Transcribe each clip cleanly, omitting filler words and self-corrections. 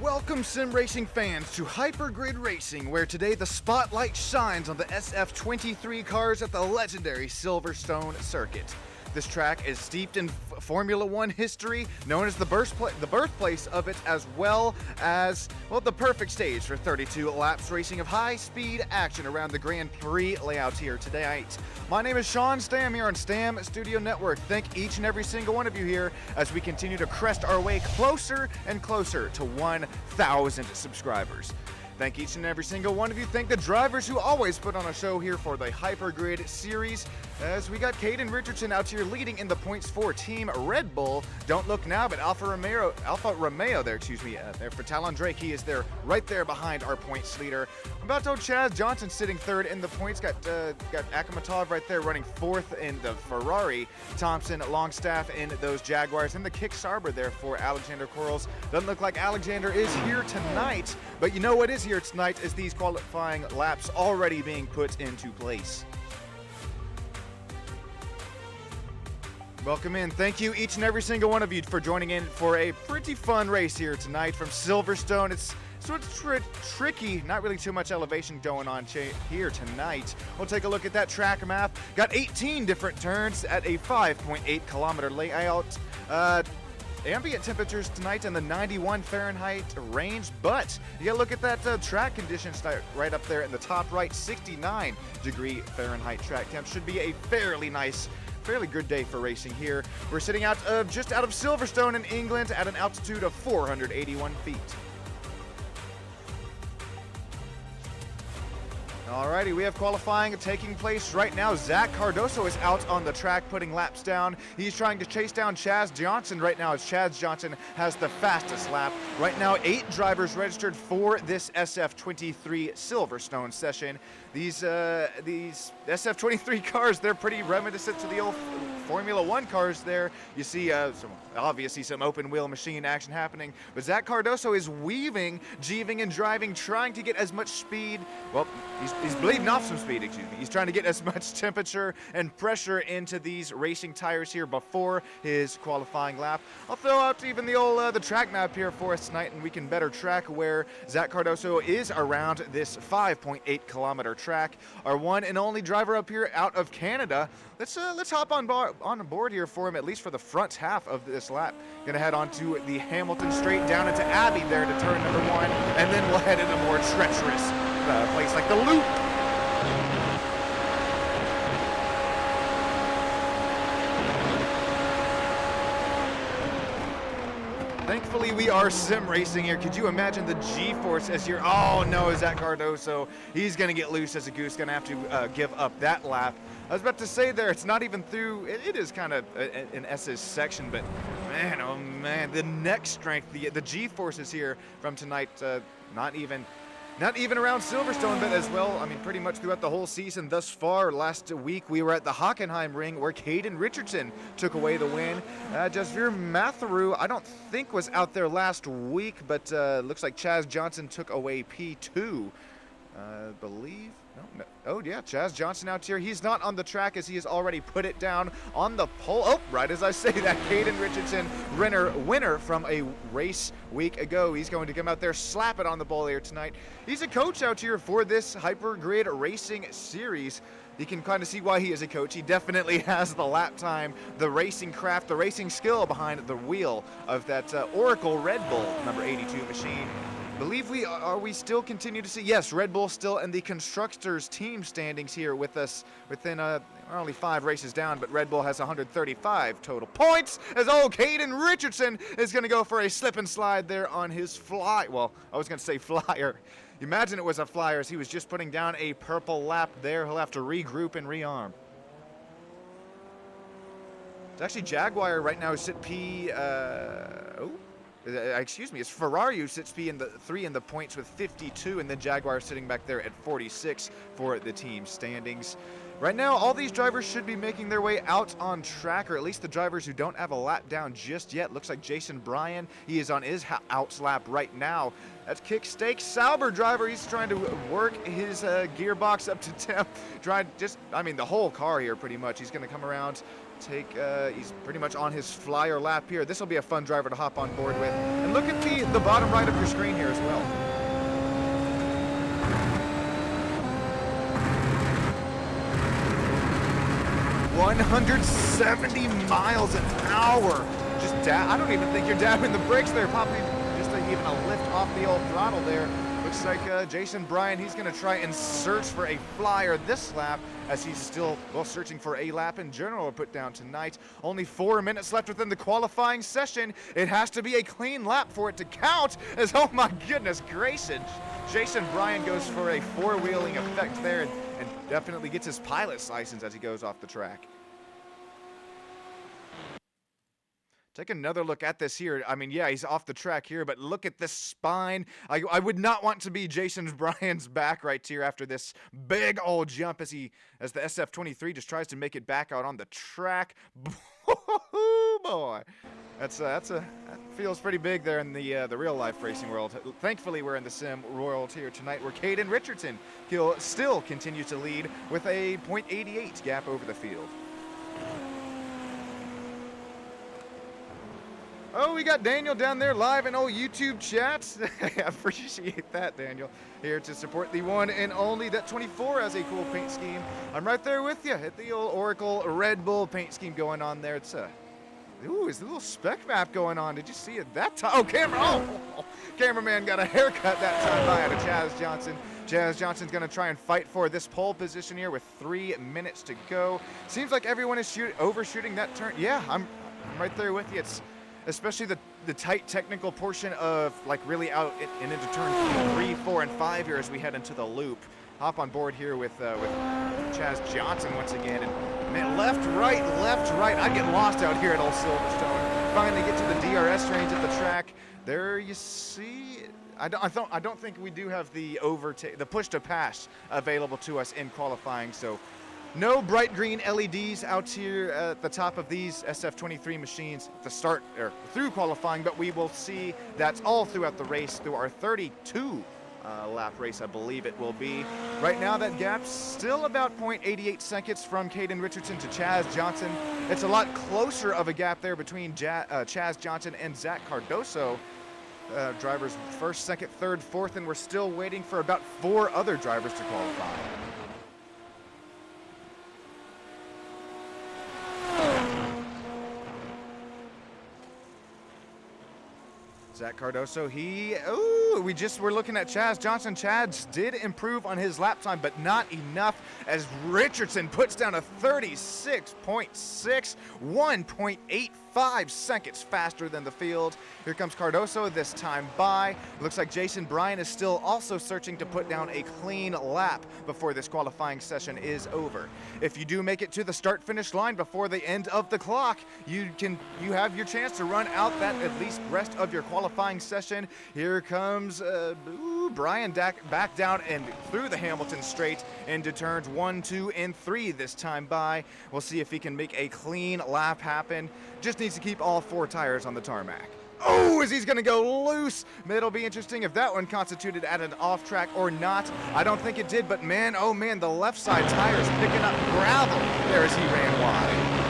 Welcome sim racing fans to HyperGrid Racing, where today the spotlight shines on the SF23 cars at the legendary Silverstone circuit. This track is steeped in Formula One history, known as the birthplace of it, as well as, well, the perfect stage for 32 laps racing of high-speed action around the Grand Prix layout here tonight. My name is Sean Stam here on Stam Studio Network. Thank each and every single one of you here as we continue to crest our way closer and closer to 1,000 subscribers. Thank each and every single one of you. Thank the drivers who always put on a show here for the HyperGrid series. As we got Caden Richardson out here leading in the points for Team Red Bull. Don't look now, but Alfa Romeo there, there for Talon Drake. He is there, right there behind our points leader. About to Chaz Johnson sitting third in the points. Got Akhmatov right there running fourth in the Ferrari. Thompson, Longstaff in those Jaguars, and the Kick Sarber there for Alexander Corals. Doesn't look like Alexander is here tonight, but you know what is here tonight is these qualifying laps already being put into place. Welcome in. Thank you each and every single one of you for joining in for a pretty fun race here tonight from Silverstone. It's sort of tricky, not really too much elevation going on here tonight. We'll take a look at that track map. Got 18 different turns at a 5.8 kilometer layout. Ambient temperatures tonight in the 91 Fahrenheit range, but you gotta look at that track conditions right up there in the top right. 69 degree Fahrenheit track temp. Should be a fairly good day for racing here. We're sitting just out of Silverstone in England at an altitude of 481 feet. Alrighty, we have qualifying taking place right now. Zach Cardoso is out on the track putting laps down. He's trying to chase down Chaz Johnson right now as Chaz Johnson has the fastest lap. Right now, 8 drivers registered for this SF23 Silverstone session. These SF23 cars, they're pretty reminiscent to the old Formula One cars there. You see obviously some open wheel machine action happening, but Zach Cardoso is weaving, jeeving and driving, trying to get as much speed. Well, he's bleeding off some speed, excuse me. He's trying to get as much temperature and pressure into these racing tires here before his qualifying lap. I'll throw out even the old the track map here for us tonight, and we can better track where Zach Cardoso is around this 5.8 kilometer track. Our one and only driver up here out of Canada. Let's hop on board here for him, at least for the front half of this lap. Gonna head on to the Hamilton straight down into Abbey there to turn number 1, and then we'll head into a more treacherous place like the Loop. Thankfully, we are sim racing here. Could you imagine the G-force as you're, oh no, Zach Cardoso, he's gonna get loose as a goose, gonna have to give up that lap. I was about to say there, it's not even through, it is kind of an SS section, but man, oh man, the neck strength, the G-forces here from tonight, not even around Silverstone, but as well, I mean, pretty much throughout the whole season thus far. Last week, we were at the Hockenheim ring where Caden Richardson took away the win. Jasvir Matharu, I don't think was out there last week, but looks like Chaz Johnson took away P2. I believe. No. Oh, yeah, Chaz Johnson out here. He's not on the track as he has already put it down on the pole. Oh, right as I say that, Caden Richardson, winner from a race week ago. He's going to come out there, slap it on the pole here tonight. He's a coach out here for this HyperGrid Racing series. You can kind of see why he is a coach. He definitely has the lap time, the racing craft, the racing skill behind the wheel of that Oracle Red Bull number 82 machine. Believe we still continue to see, yes, Red Bull still in the constructors team standings here with us within we're only 5 races down, but Red Bull has 135 total points as Caden Richardson is going to go for a slip and slide there on his fly. Well, I was going to say flyer. Imagine it was a flyer as he was just putting down a purple lap there. He'll have to regroup and rearm. It's actually Jaguar right now sit excuse me, it's Ferrari who sits P3 in the points with 52, and then Jaguar sitting back there at 46 for the team standings. Right now, all these drivers should be making their way out on track, or at least the drivers who don't have a lap down just yet. Looks like Jason Bryan, he is on his out lap right now. That's Kickstake Sauber driver. He's trying to work his gearbox up to temp. The whole car here pretty much. He's going to come around he's pretty much on his flyer lap here. This will be a fun driver to hop on board with. And look at the bottom right of your screen here as well. 170 miles an hour. Just I don't even think you're dabbing the brakes there, popping just even a lift off the old throttle there. Looks like Jason Bryan, he's going to try and search for a flyer this lap, as he's still, well, searching for a lap in general to put down tonight. Only 4 minutes left within the qualifying session. It has to be a clean lap for it to count, as, oh my goodness gracious, Jason Bryan goes for a four-wheeling effect there and definitely gets his pilot's license as he goes off the track. Take another look at this here. I mean, yeah, he's off the track here, but look at this spine. I would not want to be Jason Bryan's back right here after this big old jump as the SF23 just tries to make it back out on the track. Boy, that feels pretty big there in the real life racing world. Thankfully, we're in the sim world here tonight, where Caden Richardson, he'll still continue to lead with a .88 gap over the field. Oh, we got Daniel down there live in old YouTube chats. I appreciate that, Daniel. Here to support the one and only. That 24 has a cool paint scheme. I'm right there with you at the old Oracle Red Bull paint scheme going on there. It's a little spec map going on. Did you see it that time? Oh, cameraman got a haircut that time by out of Chaz Johnson. Chaz Johnson's going to try and fight for this pole position here with 3 minutes to go. Seems like everyone is overshooting that turn. Yeah, I'm right there with you. It's especially the tight technical portion of, like, really out and into turn 3, 4, and 5 here as we head into the loop. Hop on board here with Chaz Johnson once again, and man, left, right. I get lost out here at old Silverstone. Finally get to the DRS range at the track. There you see. I don't think we do have the push to pass available to us in qualifying, so no bright green LEDs out here at the top of these SF23 machines at the start or through qualifying, but we will see that's all throughout the race through our 32 lap race, I believe it will be. Right now, that gap's still about .88 seconds from Caden Richardson to Chaz Johnson. It's a lot closer of a gap there between Chaz Johnson and Zach Cardoso. Drivers first, second, third, fourth, and we're still waiting for about 4 other drivers to qualify. Zach Cardoso, we're looking at Chaz Johnson. Chaz did improve on his lap time, but not enough, as Richardson puts down a 36.6, 1.85 seconds faster than the field. Here comes Cardoso this time by. Looks like Jason Bryan is still also searching to put down a clean lap before this qualifying session is over. If you do make it to the start-finish line before the end of the clock, you have your chance to run out that at least rest of your qualifying session. Here comes Bryan back down and through the Hamilton straight into turns 1, 2, and 3 this time by. We'll see if he can make a clean lap happen. Just needs to keep all 4 tires on the tarmac. Oh, as he's going to go loose. It'll be interesting if that one constituted at an off track or not. I don't think it did, but man, oh man, the left side tires picking up gravel there as he ran wide.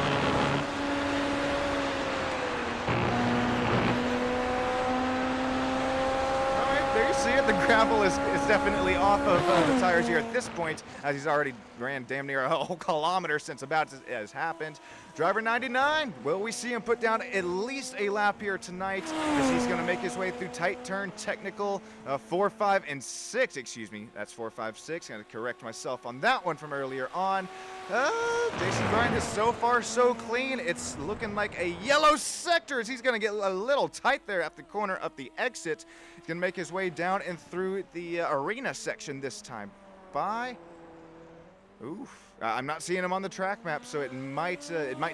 The gravel is definitely off of the tires here at this point, as he's already ran damn near a whole kilometer since about has happened. Driver 99, will we see him put down at least a lap here tonight, as he's going to make his way through tight turn technical 4, 5, and 6, excuse me. That's 4, 5, 6. I'm going to correct myself on that one from earlier on. Jason Bryan is so far so clean. It's looking like a yellow sector as he's going to get a little tight there at the corner of the exit. He's going to make his way down and through the arena section this time by. Oof. I'm not seeing him on the track map, so it might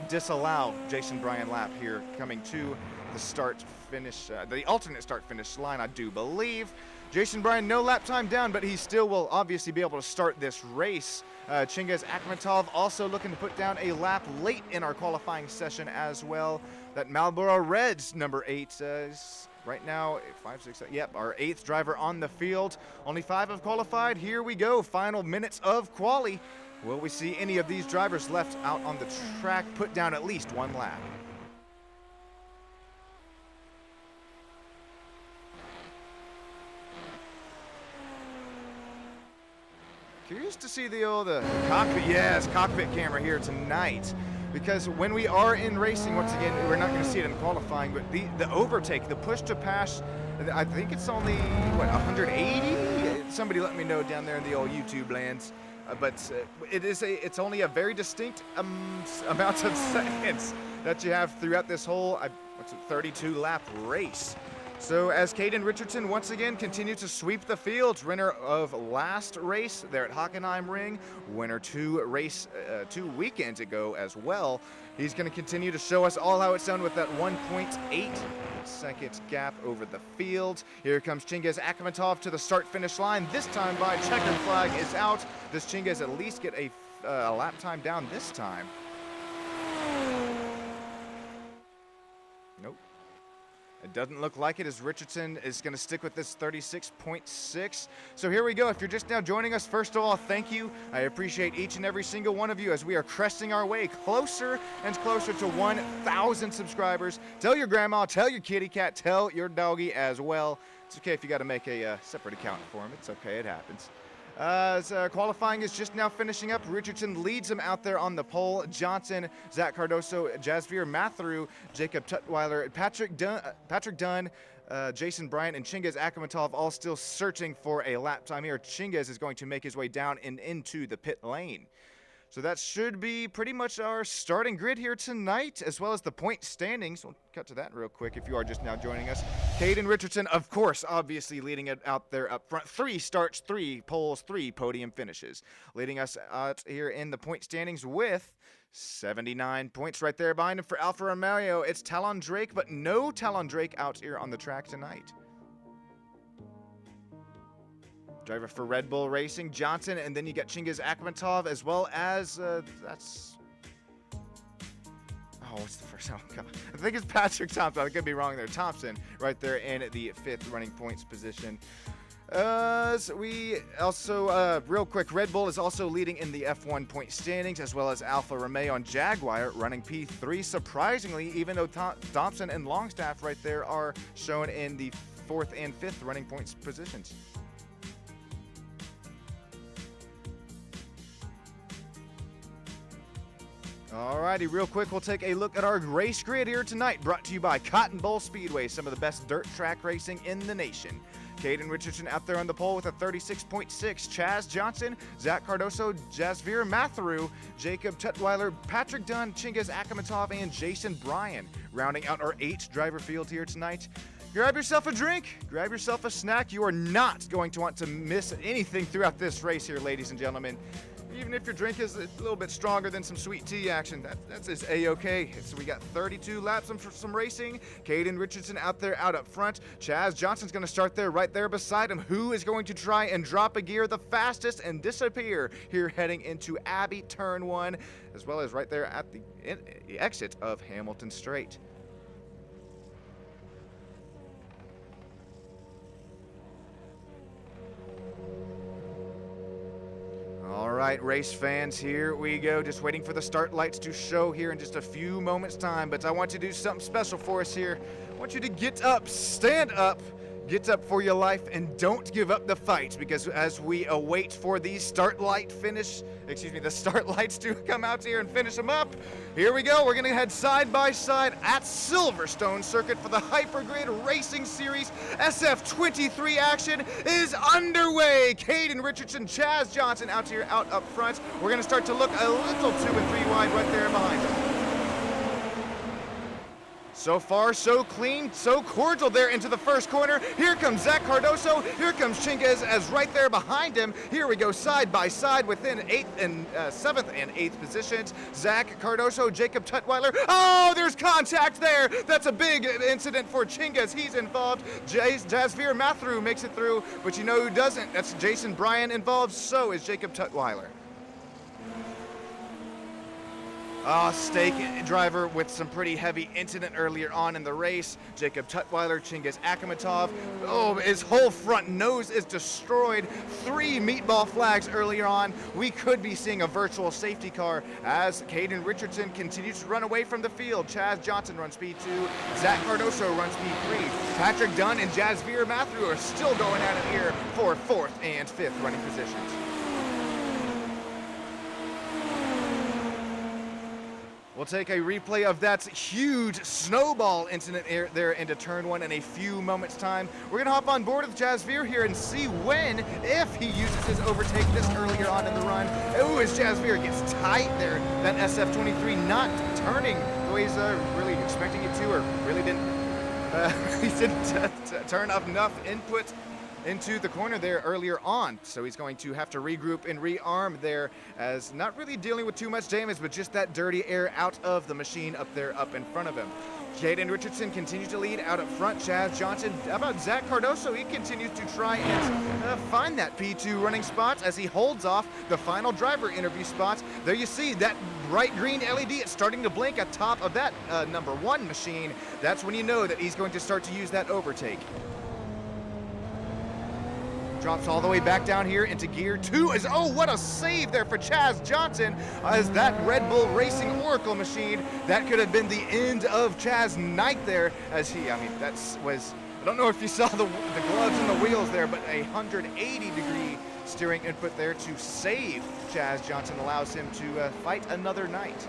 disallow Jason Bryan lap here coming to the start-finish, the alternate start-finish line, I do believe. Jason Bryan, no lap time down, but he still will obviously be able to start this race. Chingiz Akhmatov also looking to put down a lap late in our qualifying session as well. That Marlboro Reds number 8 is right now 5, 6, 7, yep, our 8th driver on the field. Only 5 have qualified. Here we go, final minutes of quali. Will we see any of these drivers left out on the track put down at least one lap? Curious to see the old cockpit, yes, cockpit camera here tonight. Because when we are in racing, once again, we're not going to see it in qualifying, but the overtake, the push to pass, I think it's only, what, 180? Somebody let me know down there in the old YouTube lands. But it's only a very distinct amount of seconds that you have throughout this whole 32-lap race. So as Caden Richardson once again continues to sweep the field, winner of last race there at Hockenheim Ring, winner two weekends ago as well. He's going to continue to show us all how it's done with that 1.8 second gap over the field. Here comes Chingiz Akhmatov to the start-finish line. This time by checkered flag is out. Does Chingiz at least get a lap time down this time? Nope. It doesn't look like it, as Richardson is going to stick with this 36.6. So here we go. If you're just now joining us, first of all, thank you. I appreciate each and every single one of you as we are cresting our way closer and closer to 1,000 subscribers. Tell your grandma, tell your kitty cat, tell your doggy as well. It's okay if you got to make a separate account for him. It's okay, it happens. Qualifying is just now finishing up. Richardson leads him out there on the pole. Johnson, Zach Cardoso, Jasveer Matheru, Jacob Tutwiler, Patrick Dunn, Jason Bryant, and Chingiz Akhmatov all still searching for a lap time here. Chingiz is going to make his way down and into the pit lane. So that should be pretty much our starting grid here tonight, as well as the point standings. We'll cut to that real quick if you are just now joining us. Caden Richardson, of course, obviously leading it out there up front. 3 starts, 3 poles, 3 podium finishes. Leading us out here in the point standings with 79 points right there behind him for Alfa Romeo. It's Talon Drake, but no Talon Drake out here on the track tonight. Driver for Red Bull Racing, Johnson, and then you got Chingiz Akhmatov, as well as, what's the first one? I think it's Patrick Thompson. I could be wrong there. Thompson, right there in the 5th running points position. So we also, real quick, Red Bull is also leading in the F1 point standings, as well as Alfa Romeo and Jaguar running P3. Surprisingly, even though Thompson and Longstaff right there are shown in the 4th and 5th running points positions. Alrighty, real quick, we'll take a look at our race grid here tonight, brought to you by Cotton Bowl Speedway, some of the best dirt track racing in the nation. Caden Richardson out there on the pole with a 36.6. Chaz Johnson, Zach Cardoso, Jasveer Matheru, Jacob Tutwiler, Patrick Dunn, Chingiz Akhmatov, and Jason Bryan, rounding out our 8 driver field here tonight. Grab yourself a drink, grab yourself a snack. You are not going to want to miss anything throughout this race here, ladies and gentlemen. Even if your drink is a little bit stronger than some sweet tea action, that's just A-okay. So we got 32 laps for some racing. Caden Richardson out there out up front. Chaz Johnson's going to start there right there beside him. Who is going to try and drop a gear the fastest and disappear here heading into Abbey Turn 1, as well as right there at the exit of Hamilton Straight. All right, race fans, here we go. Just waiting for the start lights to show here in just a few moments' time. But I want to do something special for us here. I want you to get up, stand up, get up for your life, and don't give up the fight. Because as we await for the start lights to come out here and finish them up, here we go. We're going to head side by side at Silverstone Circuit for the HyperGrid Racing Series. SF23 action is underway. Caden Richardson, Chaz Johnson out here, out up front. We're going to start to look a little 2 and 3 wide right there behind them. So far, so clean, so cordial there into the first corner. Here comes Zach Cardoso. Here comes Chingiz as right there behind him. Here we go side by side within 7th and 8th positions. Zach Cardoso, Jacob Tutwiler. Oh, there's contact there. That's a big incident for Chingiz. He's involved. Jasveer Matheru makes it through, but you know who doesn't? That's Jason Bryan involved. So is Jacob Tutwiler. Stake driver with some pretty heavy incident earlier on in the race. Jacob Tutwiler, Chingiz Akhmatov. Oh, his whole front nose is destroyed. 3 meatball flags earlier on. We could be seeing a virtual safety car as Caden Richardson continues to run away from the field. Chaz Johnson runs P2. Zach Cardoso runs P3. Patrick Dunn and Jasveer Matthew are still going at it here for 4th and 5th running positions. We'll take a replay of that huge snowball incident there into turn 1 in a few moments' time. We're going to hop on board with Jasveer here and see when, if he uses his overtake this earlier on in the run. Oh, as Jasveer gets tight there, that SF23 not turning the way he's really expecting it to, or really didn't. He didn't turn up enough input into the corner there earlier on, so he's going to have to regroup and rearm there, as not really dealing with too much damage, but just that dirty air out of the machine up there up in front of him. Caden Richardson continues to lead out up front. Chaz Johnson, how about Zach Cardoso? He continues to try and find that P2 running spot as he holds off the final driver interview spots. There you see that bright green LED. It's starting to blink atop of that number 1 machine. That's when you know that he's going to start to use that overtake. Drops all the way back down here into gear 2. Oh, what a save there for Chaz Johnson, as that Red Bull Racing Oracle machine, that could have been the end of Chaz's night there, as he, I don't know if you saw the gloves and the wheels there, but a 180-degree steering input there to save Chaz Johnson, allows him to fight another night.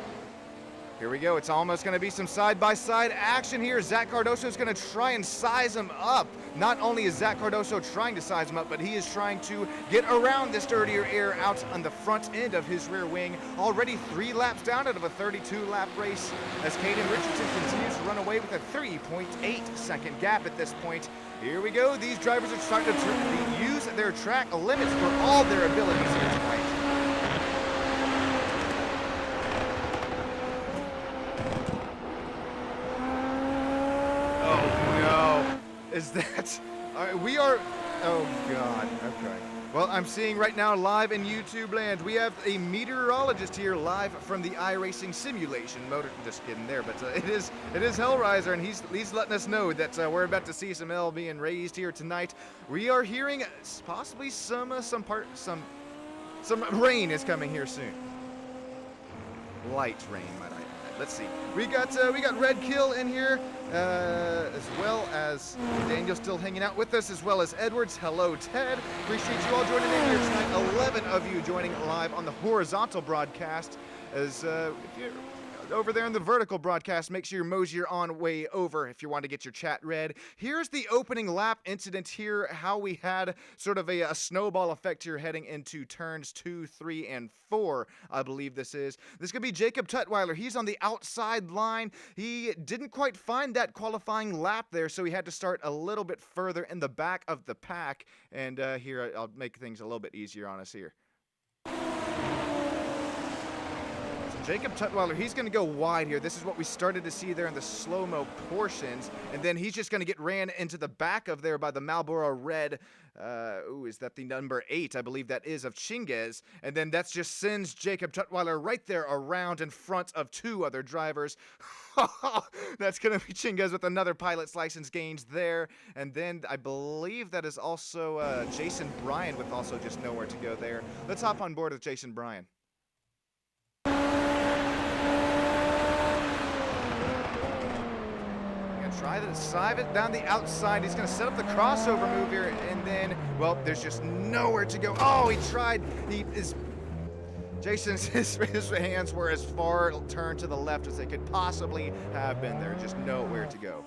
Here we go. It's almost going to be some side-by-side action here. Zach Cardoso is going to try and size him up. Not only is Zach Cardoso trying to size him up, but he is trying to get around this dirtier air out on the front end of his rear wing. Already 3 laps down out of a 32-lap race, as Caden Richardson continues to run away with a 3.8-second gap at this point. Here we go. These drivers are starting to use their track limits for all their abilities here tonight. Is that, we are, oh God, okay. Well, I'm seeing right now live in YouTube land, we have a meteorologist here live from the iRacing simulation motor, just kidding there, but it is Hellraiser, and he's letting us know that we're about to see some hell being raised here tonight. We are hearing possibly some rain is coming here soon. Light rain, might I add. Let's see. We got Red Kill in here, as well as Daniel still hanging out with us, as well as Edwards. Hello, Ted. Appreciate you all joining in here tonight. 11 of you joining live on the horizontal broadcast. As if you're over there in the vertical broadcast, make sure you mosey your on way over if you want to get your chat read. Here's the opening lap incident here, how we had sort of a snowball effect here heading into turns 2, 3, and 4, I believe this is. This could be Jacob Tutwiler. He's on the outside line. He didn't quite find that qualifying lap there, so he had to start a little bit further in the back of the pack. And here, I'll make things a little bit easier on us here. Jacob Tutwiler, he's going to go wide here. This is what we started to see there in the slow-mo portions. And then he's just going to get ran into the back of there by the Marlboro Red. Is that the number 8? I believe that is of Chingiz. And then that just sends Jacob Tutwiler right there around in front of 2 other drivers. That's going to be Chingiz with another pilot's license gains there. And then I believe that is also Jason Bryan with also just nowhere to go there. Let's hop on board with Jason Bryan. Try to drive it down the outside. He's going to set up the crossover move here, and then, well, there's just nowhere to go. Oh, he tried. Jason's his hands were as far turned to the left as they could possibly have been there. Just nowhere to go.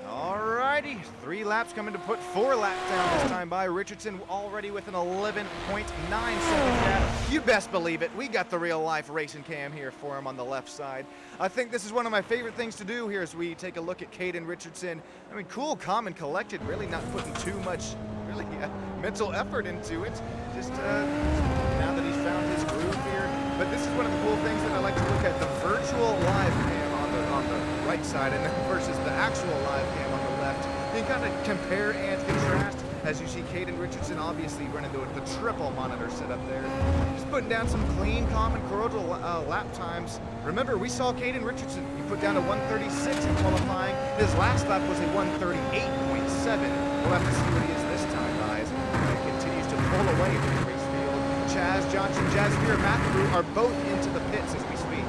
Alrighty, 3 laps coming to put 4 laps down this time by Richardson, already with an 11.9 second gap. You best believe it. We got the real life racing cam here for him on the left side. I think this is one of my favorite things to do here as we take a look at Caden Richardson. I mean, cool, calm, and collected, really not putting too much mental effort into it. Just now that he's found his groove here. But this is one of the cool things that I like to look at, the virtual live cam on the right side and then versus the actual live cam on the left. You can kind of compare and contrast as you see Caden Richardson obviously running the triple monitor setup there. Just putting down some clean, common corrodal lap times. Remember, we saw Caden Richardson, he put down a 136 in qualifying. His last lap was a 138.7. We'll have to see what he is this time, guys. He continues to pull away from the race field. Chaz Johnson, Jasvir McAdoo are both into the pits as we speak.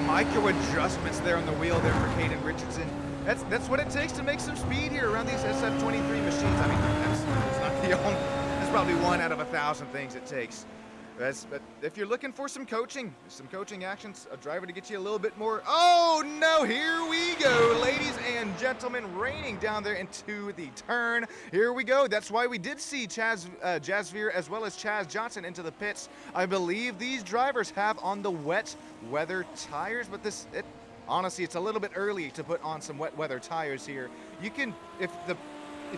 Micro adjustments there on the wheel there for Caden Richardson. That's what it takes to make some speed here around these SF23 machines. I mean, that's not the only, that's probably one out of 1,000 things it takes. But if you're looking for some coaching actions, a driver to get you a little bit more. Oh no, here we go, ladies and gentlemen, raining down there into the turn. Here we go. That's why we did see Jasvir as well as Chaz Johnson into the pits. I believe these drivers have on the wet weather tires, but honestly, it's a little bit early to put on some wet weather tires here. You can, if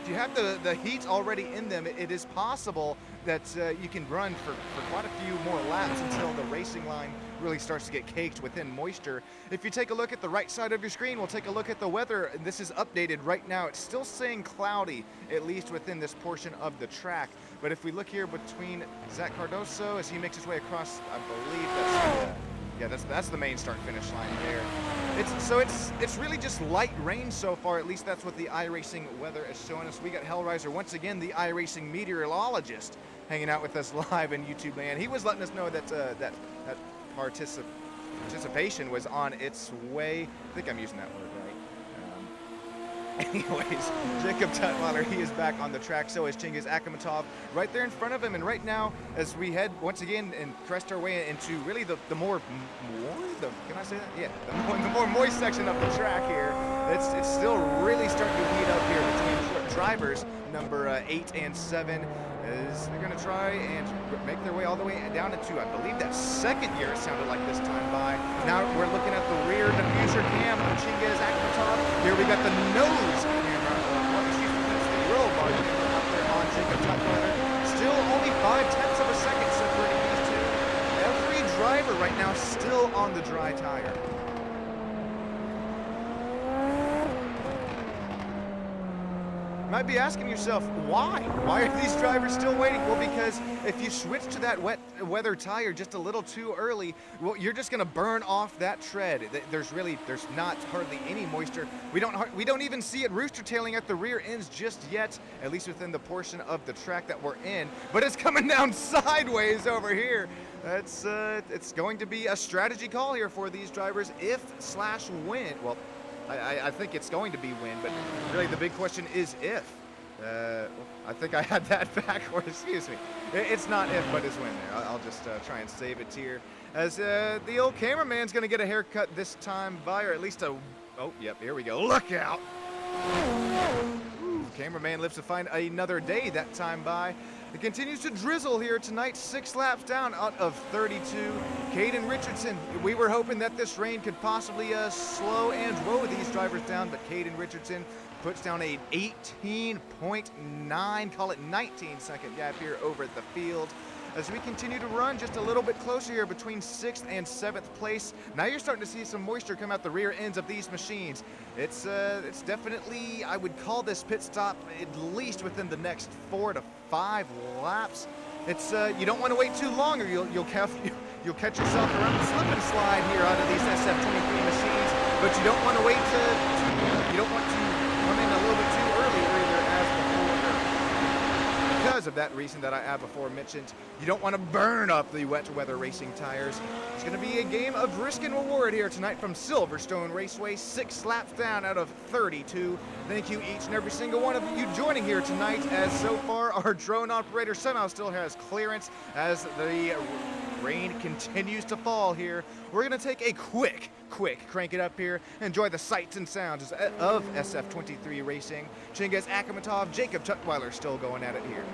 you have the heat already in them, it is possible that you can run for quite a few more laps until the racing line really starts to get caked within moisture. If you take a look at the right side of your screen, we'll take a look at the weather. This is updated right now. It's still saying cloudy, at least within this portion of the track. But if we look here between Zach Cardoso as he makes his way across, I believe that's the main start-finish line there. It's really just light rain so far. At least that's what the iRacing weather is showing us. We got Hellraiser once again, the iRacing meteorologist, hanging out with us live in YouTube land. He was letting us know that that participation was on its way. I think I'm using that word right. Anyways, Jacob Tutwiler, he is back on the track. So is Chingiz Akhmatov right there in front of him. And right now, as we head once again and crest our way into really the more moist section of the track here, it's still really starting to heat up here between drivers number 8 and 7. As they're going to try and make their way all the way down into, I believe, that second year it sounded like this time by. Now we're looking at the rear diffuser cam of Chingiz Akhmatov. Here we got the nose camera, that's the roll bar camera out there on Jacob Tutwiler. Still only 0.5 of a second separating these two. Every driver right now still on the dry tire. You might be asking yourself, why? Why are these drivers still waiting? Well, because if you switch to that wet weather tire just a little too early, well, you're just going to burn off that tread. There's not hardly any moisture. We don't even see it rooster tailing at the rear ends just yet, at least within the portion of the track that we're in. But it's coming down sideways over here. It's going to be a strategy call here for these drivers if/when. Well, I think it's going to be win, but really the big question is if. I think I had that backwards. Excuse me. It's not if, but it's when there. I'll just try and save it here. As the old cameraman's going to get a haircut this time by, or at least a... Oh, yep, here we go. Look out! Ooh, cameraman lives to find another day that time by. It continues to drizzle here tonight, 6 laps down out of 32. Caden Richardson, we were hoping that this rain could possibly slow and row these drivers down, but Caden Richardson puts down a 18.9, call it 19-second gap here over at the field. As we continue to run just a little bit closer here between 6th and 7th place. Now you're starting to see some moisture come out the rear ends of these machines. It's definitely, I would call this pit stop at least within the next 4 to 5 laps. It's you don't want to wait too long, or you'll catch yourself around the slip and slide here out of these SF23 machines. But you don't want to wait you don't want to come in a little bit too early, either as before. Because of that reason that I have before mentioned, you don't want to burn up the wet weather racing tires. It's going to be a game of risk and reward here tonight from Silverstone Raceway, 6 laps down out of 32. Thank you each and every single one of you joining here tonight, as so far our drone operator somehow still has clearance as the rain continues to fall here. We're going to take a quick crank it up here, enjoy the sights and sounds of SF23 racing. Chingiz Akhmatov, Jacob Tutwiler still going at it here.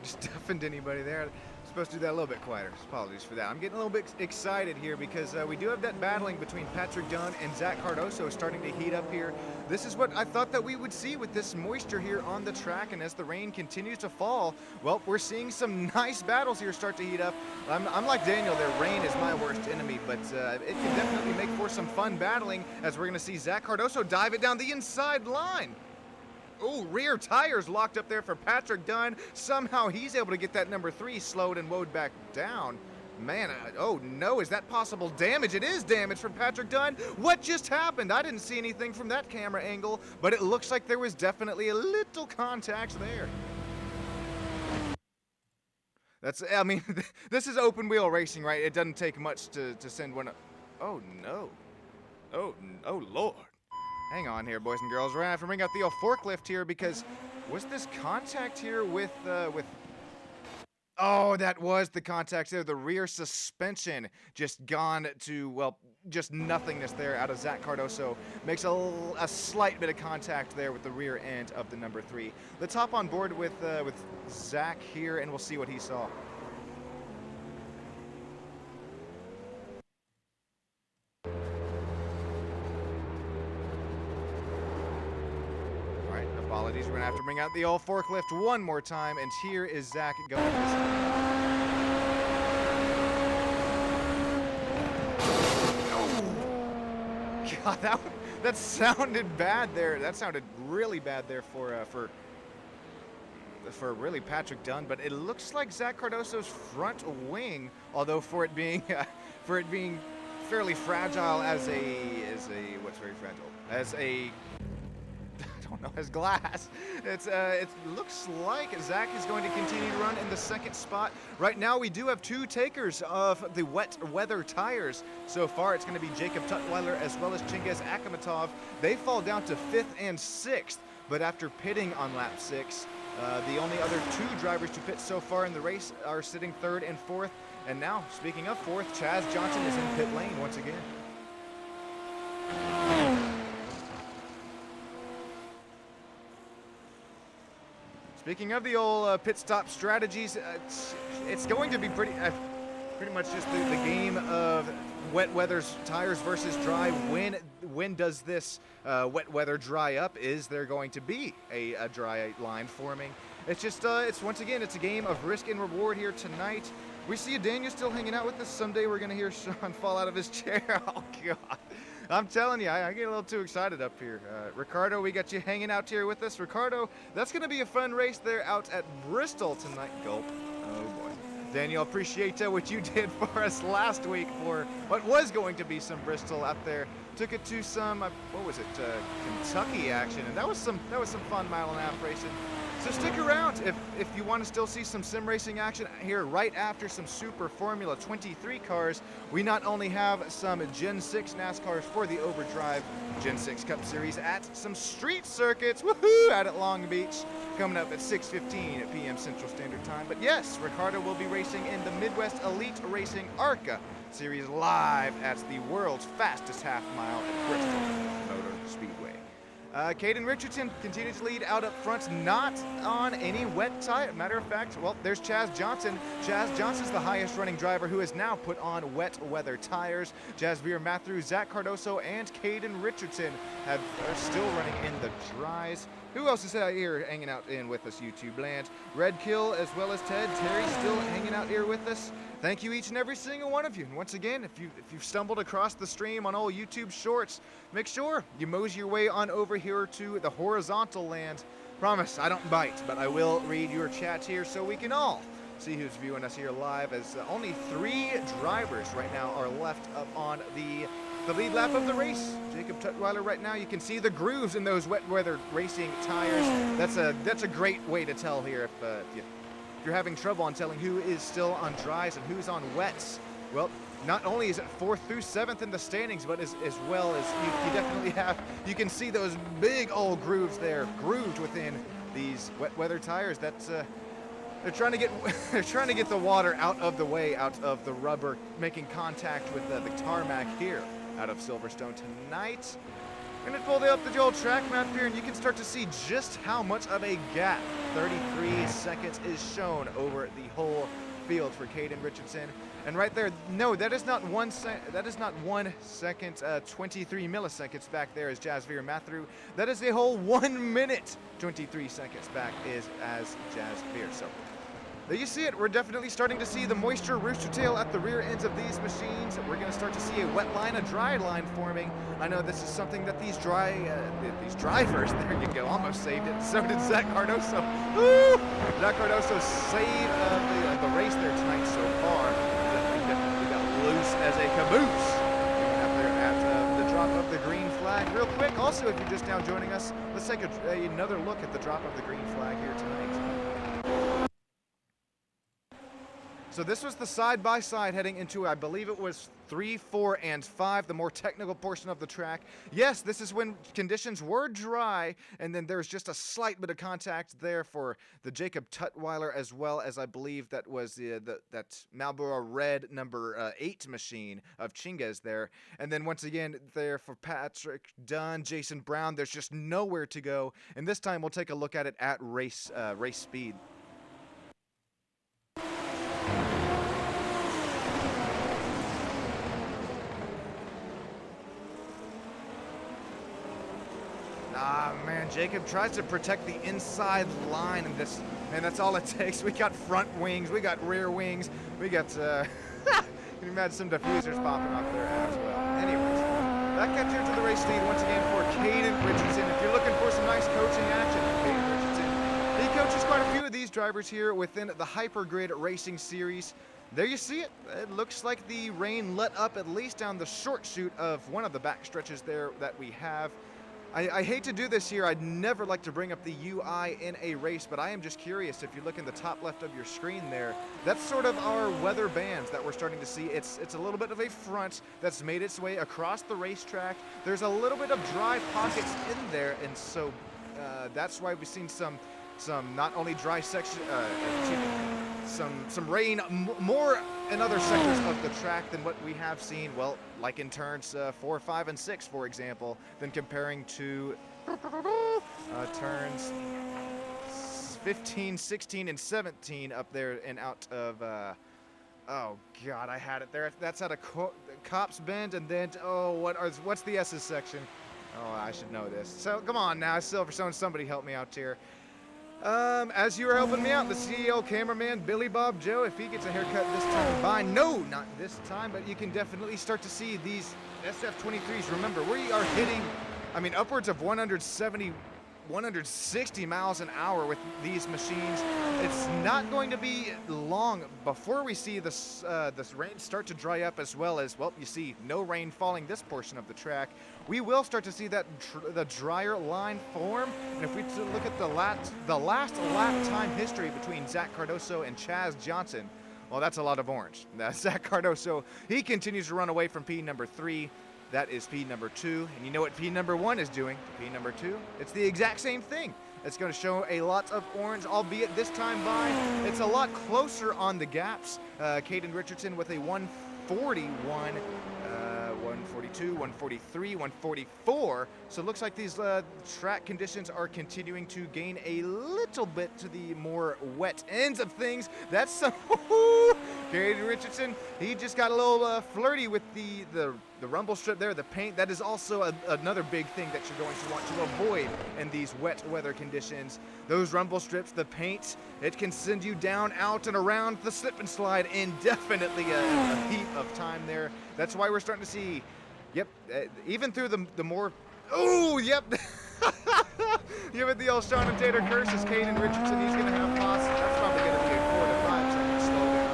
just deafened anybody there. I'm supposed to do that a little bit quieter. Apologies for that. I'm getting a little bit excited here because we do have that battling between Patrick Dunn and Zach Cardoso starting to heat up here. This is what I thought that we would see with this moisture here on the track, and as the rain continues to fall, well, we're seeing some nice battles here start to heat up. I'm like Daniel there, rain is my worst enemy, but it can definitely make for some fun battling as we're going to see Zach Cardoso dive it down the inside line. Oh, rear tires locked up there for Patrick Dunn. Somehow he's able to get that number 3 slowed and woed back down. Man, oh no, is that possible damage? It is damage from Patrick Dunn. What just happened? I didn't see anything from that camera angle, but it looks like there was definitely a little contact there. That's, I mean, this is open wheel racing, right? It doesn't take much to send one up. Oh no. Oh Lord. Hang on here, boys and girls. We're gonna have to bring out the old forklift here because was this contact here with oh, that was the contact there. The rear suspension just gone to, well, just nothingness there out of Zach Cardoso. Makes a slight bit of contact there with the rear end of the number 3. Let's hop on board with Zach here and we'll see what he saw. Apologies, we're gonna have to bring out the old forklift one more time, and here is Zach going this way. Oh. God, that sounded bad there. That sounded really bad there for really Patrick Dunn, but it looks like Zach Cardoso's front wing, although for it being fairly fragile as what's very fragile? As glass. It looks like Zach is going to continue to run in the second spot. Right now we do have 2 takers of the wet weather tires. So far it's going to be Jacob Tutwiler as well as Chingiz Akhmatov. They fall down to 5th and 6th, but after pitting on lap 6, the only other 2 drivers to pit so far in the race are sitting 3rd and 4th. And now, speaking of 4th, Chaz Johnson is in pit lane once again. Speaking of the old pit stop strategies, it's going to be pretty much just the game of wet weather tires versus dry. When does this wet weather dry up? Is there going to be a dry line forming? It's just, it's once again, it's a game of risk and reward here tonight. We see Daniel still hanging out with us. Someday we're going to hear Sean fall out of his chair. Oh, God. I'm telling you, I get a little too excited up here. Ricardo, we got you hanging out here with us. Ricardo, that's going to be a fun race there out at Bristol tonight. Gulp. Oh, boy. Daniel, appreciate what you did for us last week for what was going to be some Bristol out there. Took it to some, what was it, Kentucky action, and that was some fun mile-and-a-half racing. So stick around if you want to still see some sim racing action here right after some Super Formula 23 cars. We not only have some Gen 6 NASCARs for the Overdrive Gen 6 Cup Series at some street circuits, woohoo, out at Long Beach, coming up at 6:15 p.m. Central Standard Time. But yes, Ricardo will be racing in the Midwest Elite Racing ARCA Series live at the world's fastest half mile at Bristol Motor Speedway. Caden Richardson continues to lead out up front, not on any wet tire. Matter of fact, well, there's Chaz Johnson. Chaz Johnson's the highest running driver who has now put on wet weather tires. Jasvier Matthews, Zach Cardoso, and Caden Richardson are still running in the dries. Who else is out here hanging out in with us, YouTube land? Red Kill as well as Ted. Terry still hanging out here with us. Thank you each and every single one of you. And once again, if you've stumbled across the stream on old YouTube Shorts, make sure you mosey your way on over here to the horizontal land. Promise, I don't bite, but I will read your chat here so we can all see who's viewing us here live, as only 3 drivers right now are left up on the lead lap of the race. Jacob Tutwiler right now, you can see the grooves in those wet weather racing tires. That's a great way to tell here if you're having trouble on telling who is still on dries and who's on wets. Well, not only is it 4th through 7th in the standings, but as well as you definitely have, you can see those big old grooves there, grooved within these wet weather tires. That's they're trying to get the water out of the way, out of the rubber, making contact with the tarmac here out of Silverstone tonight. We're going to pull up the old track map here, and you can start to see just how much of a gap 33 seconds is shown over the whole field for Caden Richardson. And right there, no, that is not 1 second, 23 milliseconds back there as Jasveer Mathru. That is a whole 1 minute, 23 seconds back is as Jasveer. So there you see it. We're definitely starting to see the moisture rooster tail at the rear ends of these machines. We're going to start to see a wet line, a dry line forming. I know this is something that these drivers, there you go, almost saved it. So did Zach Cardoso. Woo! Zach Cardoso saved the race there tonight so far. Definitely got loose as a caboose. Up there at the drop of the green flag. Real quick, also, if you're just now joining us, let's take another look at the drop of the green flag here tonight. So this was the side-by-side heading into, I believe it was 3, 4, and 5, the more technical portion of the track. Yes, this is when conditions were dry, and then there's just a slight bit of contact there for the Jacob Tutwiler, as well as I believe that was that Marlboro Red number 8 machine of Chinga's there. And then once again there for Patrick Dunn, Jason Brown, there's just nowhere to go. And this time we'll take a look at it at race speed. Ah, man, Jacob tries to protect the inside line in this, and that's all it takes. We got front wings, we got rear wings, we got, can you imagine some diffusers popping off there as well. Anyways, that gets here to the race lead once again for Caden Richardson. If you're looking for some nice coaching action, Caden Richardson, he coaches quite a few of these drivers here within the HyperGrid Racing Series. There you see it. It looks like the rain let up at least down the short chute of one of the back stretches there that we have. I hate to do this here. I'd never like to bring up the UI in a race, but I am just curious. If you look in the top left of your screen there, that's sort of our weather bands that we're starting to see. It's a little bit of a front that's made its way across the racetrack. There's a little bit of dry pockets in there, and so that's why we've seen some not only dry section, some rain more in other sectors of the track than what we have seen, well, like in turns 4, 5, and 6, for example, than comparing to turns 15, 16, and 17 up there and out of, oh God, I had it there. That's out of Cops Bend, and then, oh, what's the S's section? Oh, I should know this. So, come on now, Silverstone, somebody help me out here. As you were helping me out, the CEO cameraman, Billy Bob Joe, if he gets a haircut this time by, no, not this time, but you can definitely start to see these SF23s. Remember, we are hitting, I mean, upwards of 170, 160 miles an hour with these machines. It's not going to be long before we see this rain start to dry up, as well as, well, you see no rain falling this portion of the track. We will start to see that the drier line form. And if we look at the last lap time history between Zach Cardoso and Chaz Johnson, well, that's a lot of orange. Zach Cardoso, he continues to run away from P number 3. That is P number 2. And you know what P number 1 is doing to P number 2? It's the exact same thing. It's going to show a lot of orange, albeit this time by, it's a lot closer on the gaps. Caden Richardson with a 141, 142, 143, 144. So it looks like these track conditions are continuing to gain a little bit to the more wet ends of things. That's some, Caden Richardson, he just got a little flirty with the rumble strip there, the paint. That is also another big thing that you're going to want to avoid in these wet weather conditions. Those rumble strips, the paint, it can send you down, out, and around the slip and slide in definitely a heap of time there. That's why we're starting to see, yep, even through the more, oh, yep. Give it the old Sean and Tater curses. Caden Richardson, he's going to have lost. That's probably going to be a 4 to 5 second slowdown.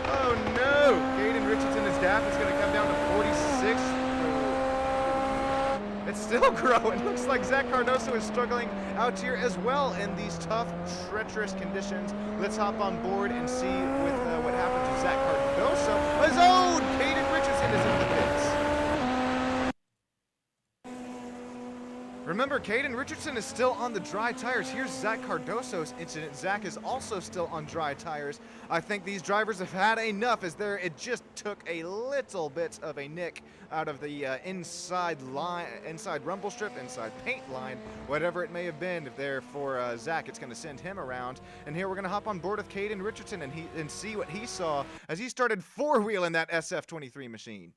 Oh no, Caden Richardson, his gap is going to come down to 46. It's still growing. Looks like Zach Cardoso is struggling out here as well in these tough, treacherous conditions. Let's hop on board and see with what happened to Zach Cardoso. His own Caden Richardson is in the pits. Remember, Caden Richardson is still on the dry tires. Here's Zach Cardoso's incident. Zach is also still on dry tires. I think these drivers have had enough as it just took a little bit of a nick out of the inside rumble strip, inside paint line, whatever it may have been there for Zach. It's going to send him around. And here we're going to hop on board with Caden Richardson and see what he saw as he started four-wheeling that SF23 machine.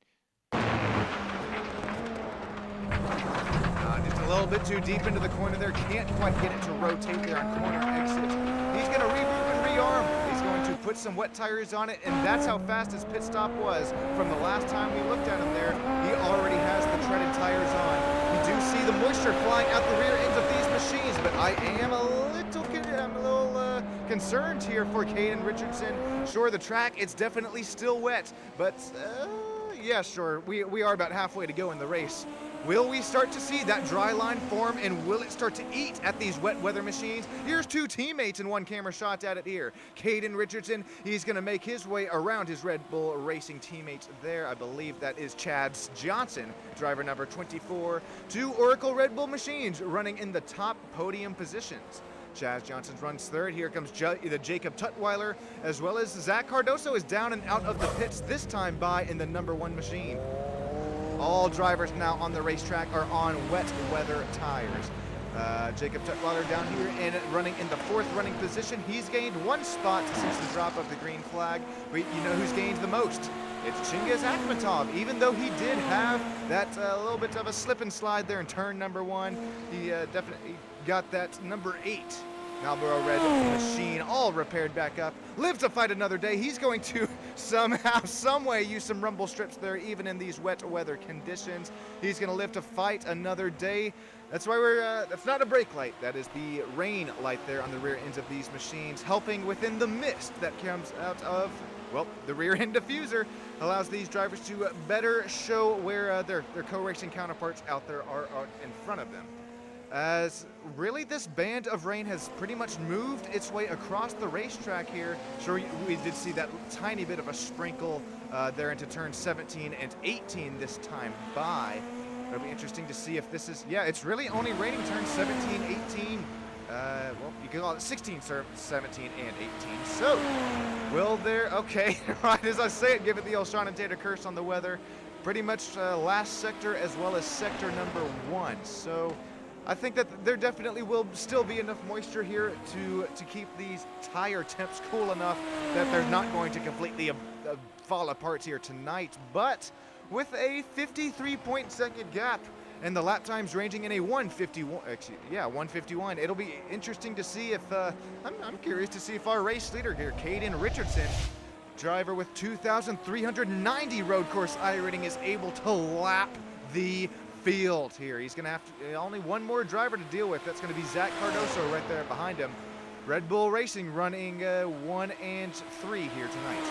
Just a little bit too deep into the corner there. Can't quite get it to rotate there on corner exit. He's going to reboot and rearm. He's going to put some wet tires on it, and that's how fast his pit stop was from the last time we looked at him there. He already has the treaded tires on. You do see the moisture flying out the rear ends of these machines, but I am a little concerned here for Caden Richardson. Sure, the track, it's definitely still wet, but yeah, sure, we are about halfway to go in the race. Will we start to see that dry line form, and will it start to eat at these wet weather machines? Here's two teammates in one camera shot at it here. Caden Richardson, he's going to make his way around his Red Bull Racing teammates there. I believe that is Chad Johnson, driver number 24, two Oracle Red Bull machines running in the top podium positions. Chaz Johnson runs third. Here comes the Jacob Tutwiler, as well as Zach Cardoso is down and out of the pits, this time by in the number 1 machine. All drivers now on the racetrack are on wet weather tires. Jacob Tutwiler down here and running in the 4th running position. He's gained 1 spot since the drop of the green flag. But you know who's gained the most? It's Chingiz Akhmatov. Even though he did have that little bit of a slip and slide there in turn number 1, he definitely got that number 8 Marlboro Red machine all repaired back up. Live to fight another day. He's going to somehow, some way use some rumble strips there, even in these wet weather conditions. He's going to live to fight another day. That's why that's not a brake light. That is the rain light there on the rear ends of these machines, helping within the mist that comes out of, well, the rear end diffuser. Allows these drivers to better show where their co-racing counterparts out there are in front of them. As really this band of rain has pretty much moved its way across the racetrack here. Sure, we did see that tiny bit of a sprinkle there into turn 17 and 18 this time by. It'll be interesting to see if this is, yeah, it's really only raining turn 17, 18, well, you can call it 16, 17, and 18. So, will there, okay, right as I say it, give it the old Sean and Tater curse on the weather. Pretty much last sector as well as sector number 1. So, I think that there definitely will still be enough moisture here to keep these tire temps cool enough that they're not going to completely fall apart here tonight. But with a 53.2 gap and the lap times ranging in a 151, it'll be interesting to see if, I'm curious to see if our race leader here, Caden Richardson, driver with 2,390 road course iRating, is able to lap the field here. He's going to have only one more driver to deal with. That's going to be Zach Cardoso right there behind him. Red Bull Racing running 1 and 3 here tonight.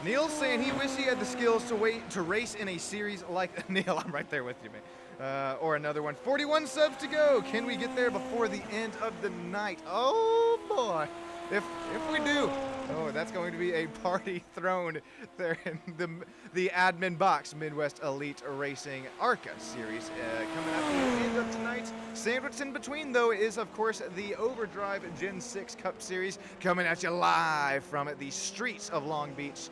Neil's saying he wishes he had the skills to race in a series like Neil. I'm right there with you, man. Or another one. 41 subs to go. Can we get there before the end of the night? Oh boy. If we do, oh, that's going to be a party thrown there in the admin box. Midwest Elite Racing ARCA series coming up at the end of tonight. Sandwiched in between, though, is, of course, the Overdrive Gen 6 Cup Series coming at you live from the streets of Long Beach.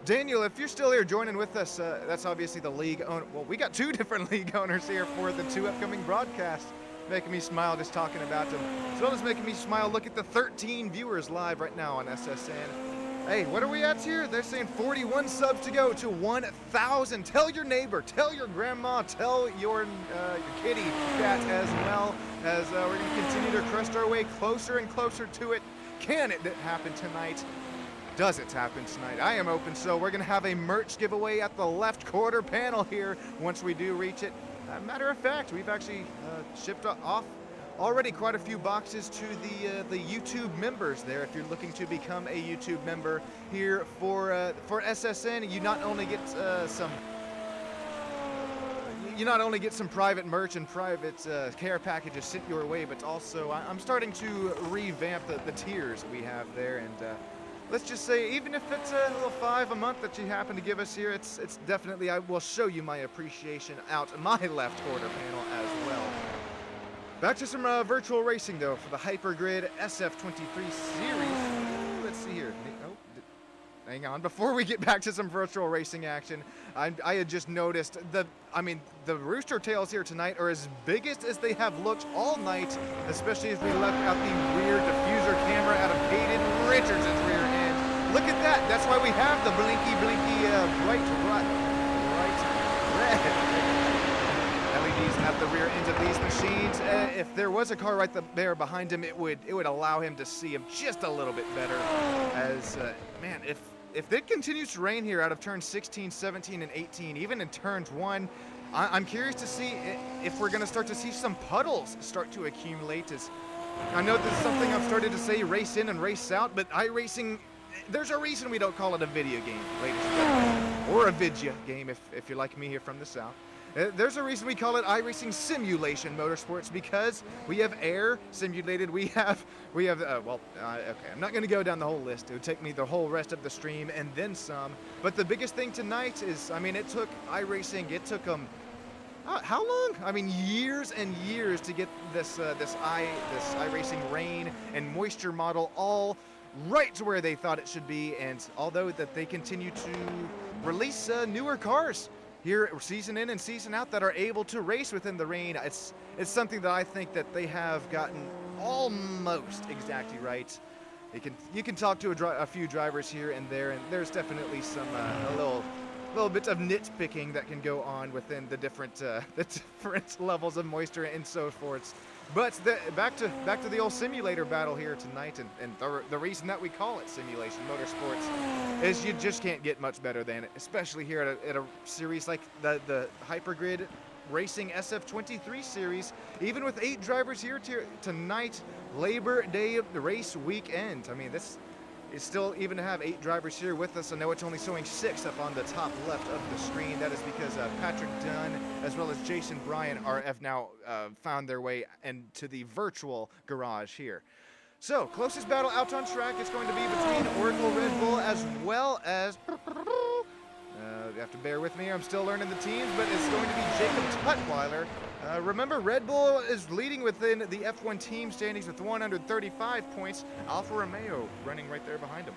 Daniel, if you're still here joining with us, that's obviously the league owner. Well, we got 2 different league owners here for the 2 upcoming broadcasts. Making me smile just talking about them. As well as making me smile, look at the 13 viewers live right now on SSN. Hey, what are we at here? They're saying 41 subs to go to 1,000. Tell your neighbor, tell your grandma, tell your kitty cat as well, as we're going to continue to crest our way closer and closer to it. Can it happen tonight? Does it happen tonight? I am open, so we're going to have a merch giveaway at the left quarter panel here once we do reach it. Matter of fact, we've actually shipped off already quite a few boxes to the YouTube members there. If you're looking to become a YouTube member here for SSN, you not only get some private merch and private care packages sent your way, but also I'm starting to revamp the tiers we have there, and let's just say, even if it's a little $5 a month that you happen to give us here, it's definitely, I will show you my appreciation out my left quarter panel as well. Back to some virtual racing though for the HyperGrid SF23 series. Let's see here. Hang on, before we get back to some virtual racing action, I had just noticed the rooster tails here tonight are as biggest as they have looked all night, especially as we left out the rear diffuser camera out of Hayden Richardson's rear end. Look at that, that's why we have the blinky bright red LEDs at the rear ends of these machines. If there was a car right there behind him, it would allow him to see him just a little bit better. As man, if it continues to rain here out of turns 16, 17, and 18, even in turns 1, I'm curious to see if we're going to start to see some puddles start to accumulate. As I know this is something I've started to say, race in and race out, but iRacing, there's a reason we don't call it a video game, ladies and gentlemen, or a vidya game if you're like me here from the South. There's a reason we call it iRacing Simulation Motorsports, because we have air simulated, we have okay, I'm not going to go down the whole list. It would take me the whole rest of the stream and then some. But the biggest thing tonight is, I mean, it took iRacing, it took them, how long? I mean, years and years to get this iRacing rain and moisture model all right to where they thought it should be. And although that they continue to release newer cars here season in and season out that are able to race within the rain, it's something that I think that they have gotten almost exactly right. You can talk to a few drivers here and there, and there's definitely some a little bit of nitpicking that can go on within the different levels of moisture and so forth. But back to the old simulator battle here tonight, and the reason that we call it Simulation Motorsports is you just can't get much better than it, especially here at a series like the HyperGrid Racing SF23 series. Even with 8 drivers here tonight, Labor Day of the race weekend. I mean, this is still, even to have 8 drivers here with us. I know it's only showing 6 up on the top left of the screen. That is because Patrick Dunn as well as Jason Bryan have now found their way into the virtual garage here. So, closest battle out on track, it's going to be between Oracle Red Bull as well as... you have to bear with me, I'm still learning the teams, but it's going to be Jacob Tutwiler. Remember, Red Bull is leading within the F1 team standings with 135 points. Alfa Romeo running right there behind him.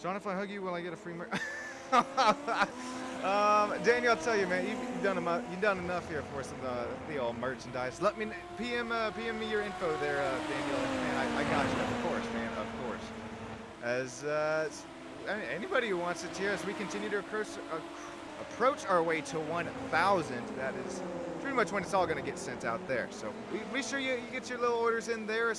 Sean, if I hug you, will I get a free Daniel, I'll tell you, man, you've done enough here for some the old merchandise. Let me PM me your info there, Daniel. Man, I got you, of course, man, of course. As anybody who wants it here, as we continue to approach our way to 1,000, that is pretty much when it's all going to get sent out there. So be sure you get your little orders in there.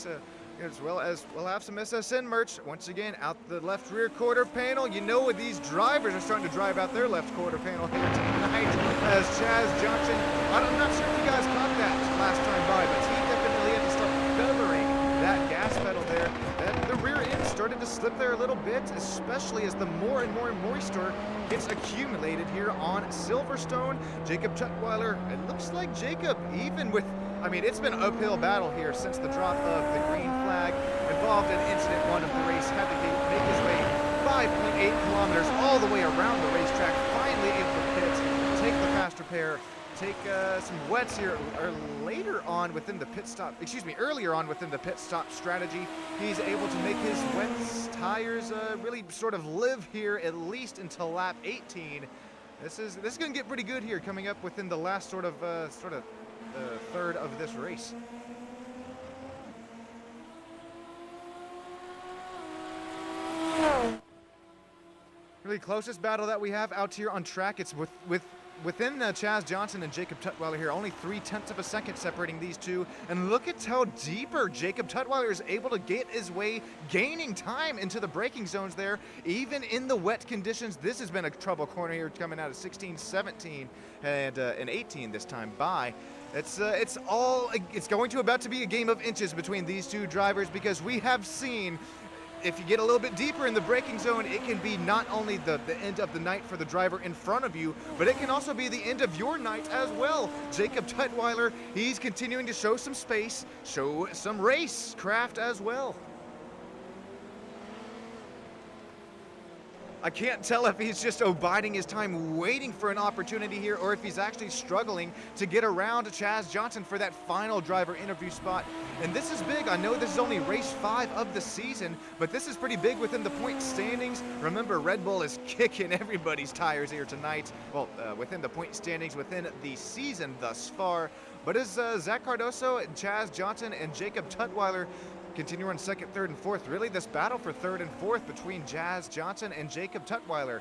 As well as we'll have some SSN merch. Once again, out the left rear quarter panel. You know, these drivers are starting to drive out their left quarter panel here tonight. As Chaz Johnson, I'm not sure if you guys caught that last time by, but he definitely had to start covering that gas pedal there. And the rear end started to slip there a little bit, especially as the more and more moisture gets accumulated here on Silverstone. Jacob Tutwiler, it looks like Jacob, even with, I mean, it's been an uphill battle here since the drop of the green flag. Involved in incident 1 of the race, had to make his way 5.8 kilometers all the way around the racetrack, finally able to pit, take the faster pair, take some wets here earlier on within the pit stop strategy. He's able to make his wet tires really sort of live here at least until lap 18. This is going to get pretty good here coming up within the last sort of third of this race. Really closest battle that we have out here on track. It's within Chaz Johnson and Jacob Tutwiler here. Only 0.3 of a second separating these two. And look at how deeper Jacob Tutwiler is able to get his way, gaining time into the braking zones there. Even in the wet conditions, this has been a trouble corner here coming out of 16, 17, and 18 this time by. It's going to about to be a game of inches between these two drivers, because we have seen if you get a little bit deeper in the braking zone, it can be not only the end of the night for the driver in front of you, but it can also be the end of your night as well. Jacob Tutwiler, he's continuing to show some space, show some race craft as well. I can't tell if he's just biding his time, waiting for an opportunity here, or if he's actually struggling to get around Chaz Johnson for that final driver interview spot. And this is big. I know this is only race 5 of the season, but this is pretty big within the point standings. Remember, Red Bull is kicking everybody's tires here tonight. Well, within the point standings, within the season thus far. But as Zach Cardoso, Chaz Johnson, and Jacob Tutwiler continue on second, third, and fourth. Really, this battle for third and fourth between Chaz Johnson and Jacob Tutwiler,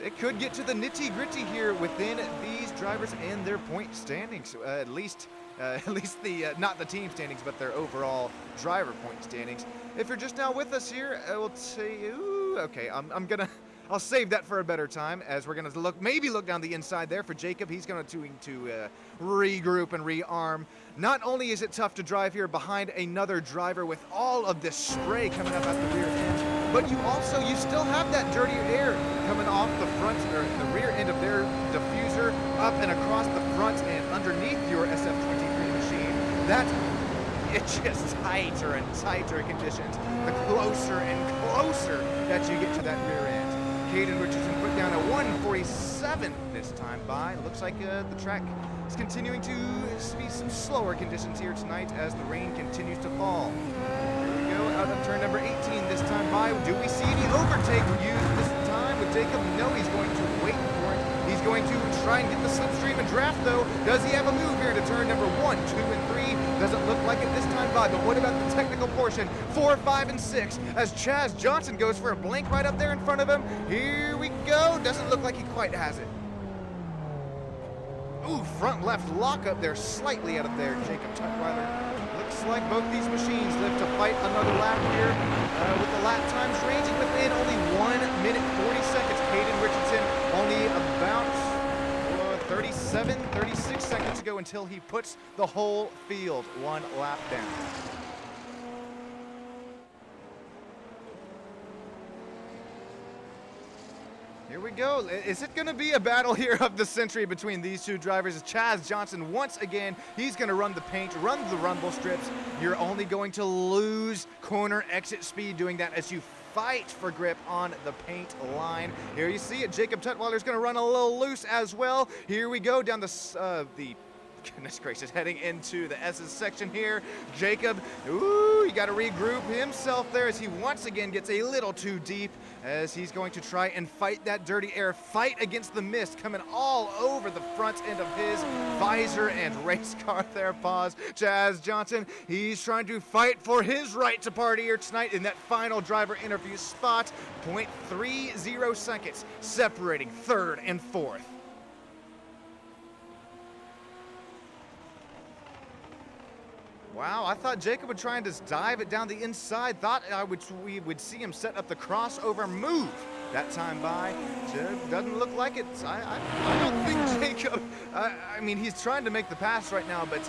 it could get to the nitty-gritty here within these drivers and their point standings. At least the not the team standings, but their overall driver point standings. If you're just now with us here, I will say, okay, I'll save that for a better time, as we're gonna maybe look down the inside there for Jacob. He's going to regroup and rearm. Not only is it tough to drive here behind another driver with all of this spray coming up at the rear end, but you still have that dirty air coming off the front or the rear end of their diffuser, up and across the front and underneath your SF23 machine. It's just tighter and tighter conditions the closer and closer that you get to that rear end. Caden Richardson put down a 1:47 this time by. Looks like the track is continuing to be some slower conditions here tonight as the rain continues to fall. Here we go, out of turn number 18 this time by. Do we see any overtake used this time with Jacob? No, he's going to wait for it. He's going to try and get the slipstream and draft, though. Does he have a move here to turn number 1, 2, and 3? Doesn't look like it this time by, but what about the technical portion? 4, 5, and 6 as Chaz Johnson goes for a blank right up there in front of him. Here we go. Doesn't look like he quite has it. Ooh, front left lock up there, slightly out of there, Jacob Tutwiler. Looks like both these machines live to fight another lap here, with the lap times ranging within only 1 minute 40 seconds. Caden Richardson only about 36 seconds to go until he puts the whole field 1 lap down. Here we go. Is it going to be a battle here of the century between these two drivers? Chaz Johnson, once again, he's going to run the paint, run the rumble strips. You're only going to lose corner exit speed doing that as you fight for grip on the paint line. Here you see it. Jacob Tutwiler's going to run a little loose as well. Here we go down the goodness gracious, heading into the S's section here. Jacob, ooh, he got to regroup himself there as he once again gets a little too deep, as he's going to try and fight that dirty air, fight against the mist coming all over the front end of his visor and race car there. Pause. Chaz Johnson, he's trying to fight for his right to party here tonight in that final driver interview spot. 0.30 seconds separating third and fourth. Wow, I thought Jacob would try and just dive it down the inside. Thought we would see him set up the crossover move that time by. Doesn't look like it. I don't think Jacob, I mean, he's trying to make the pass right now, but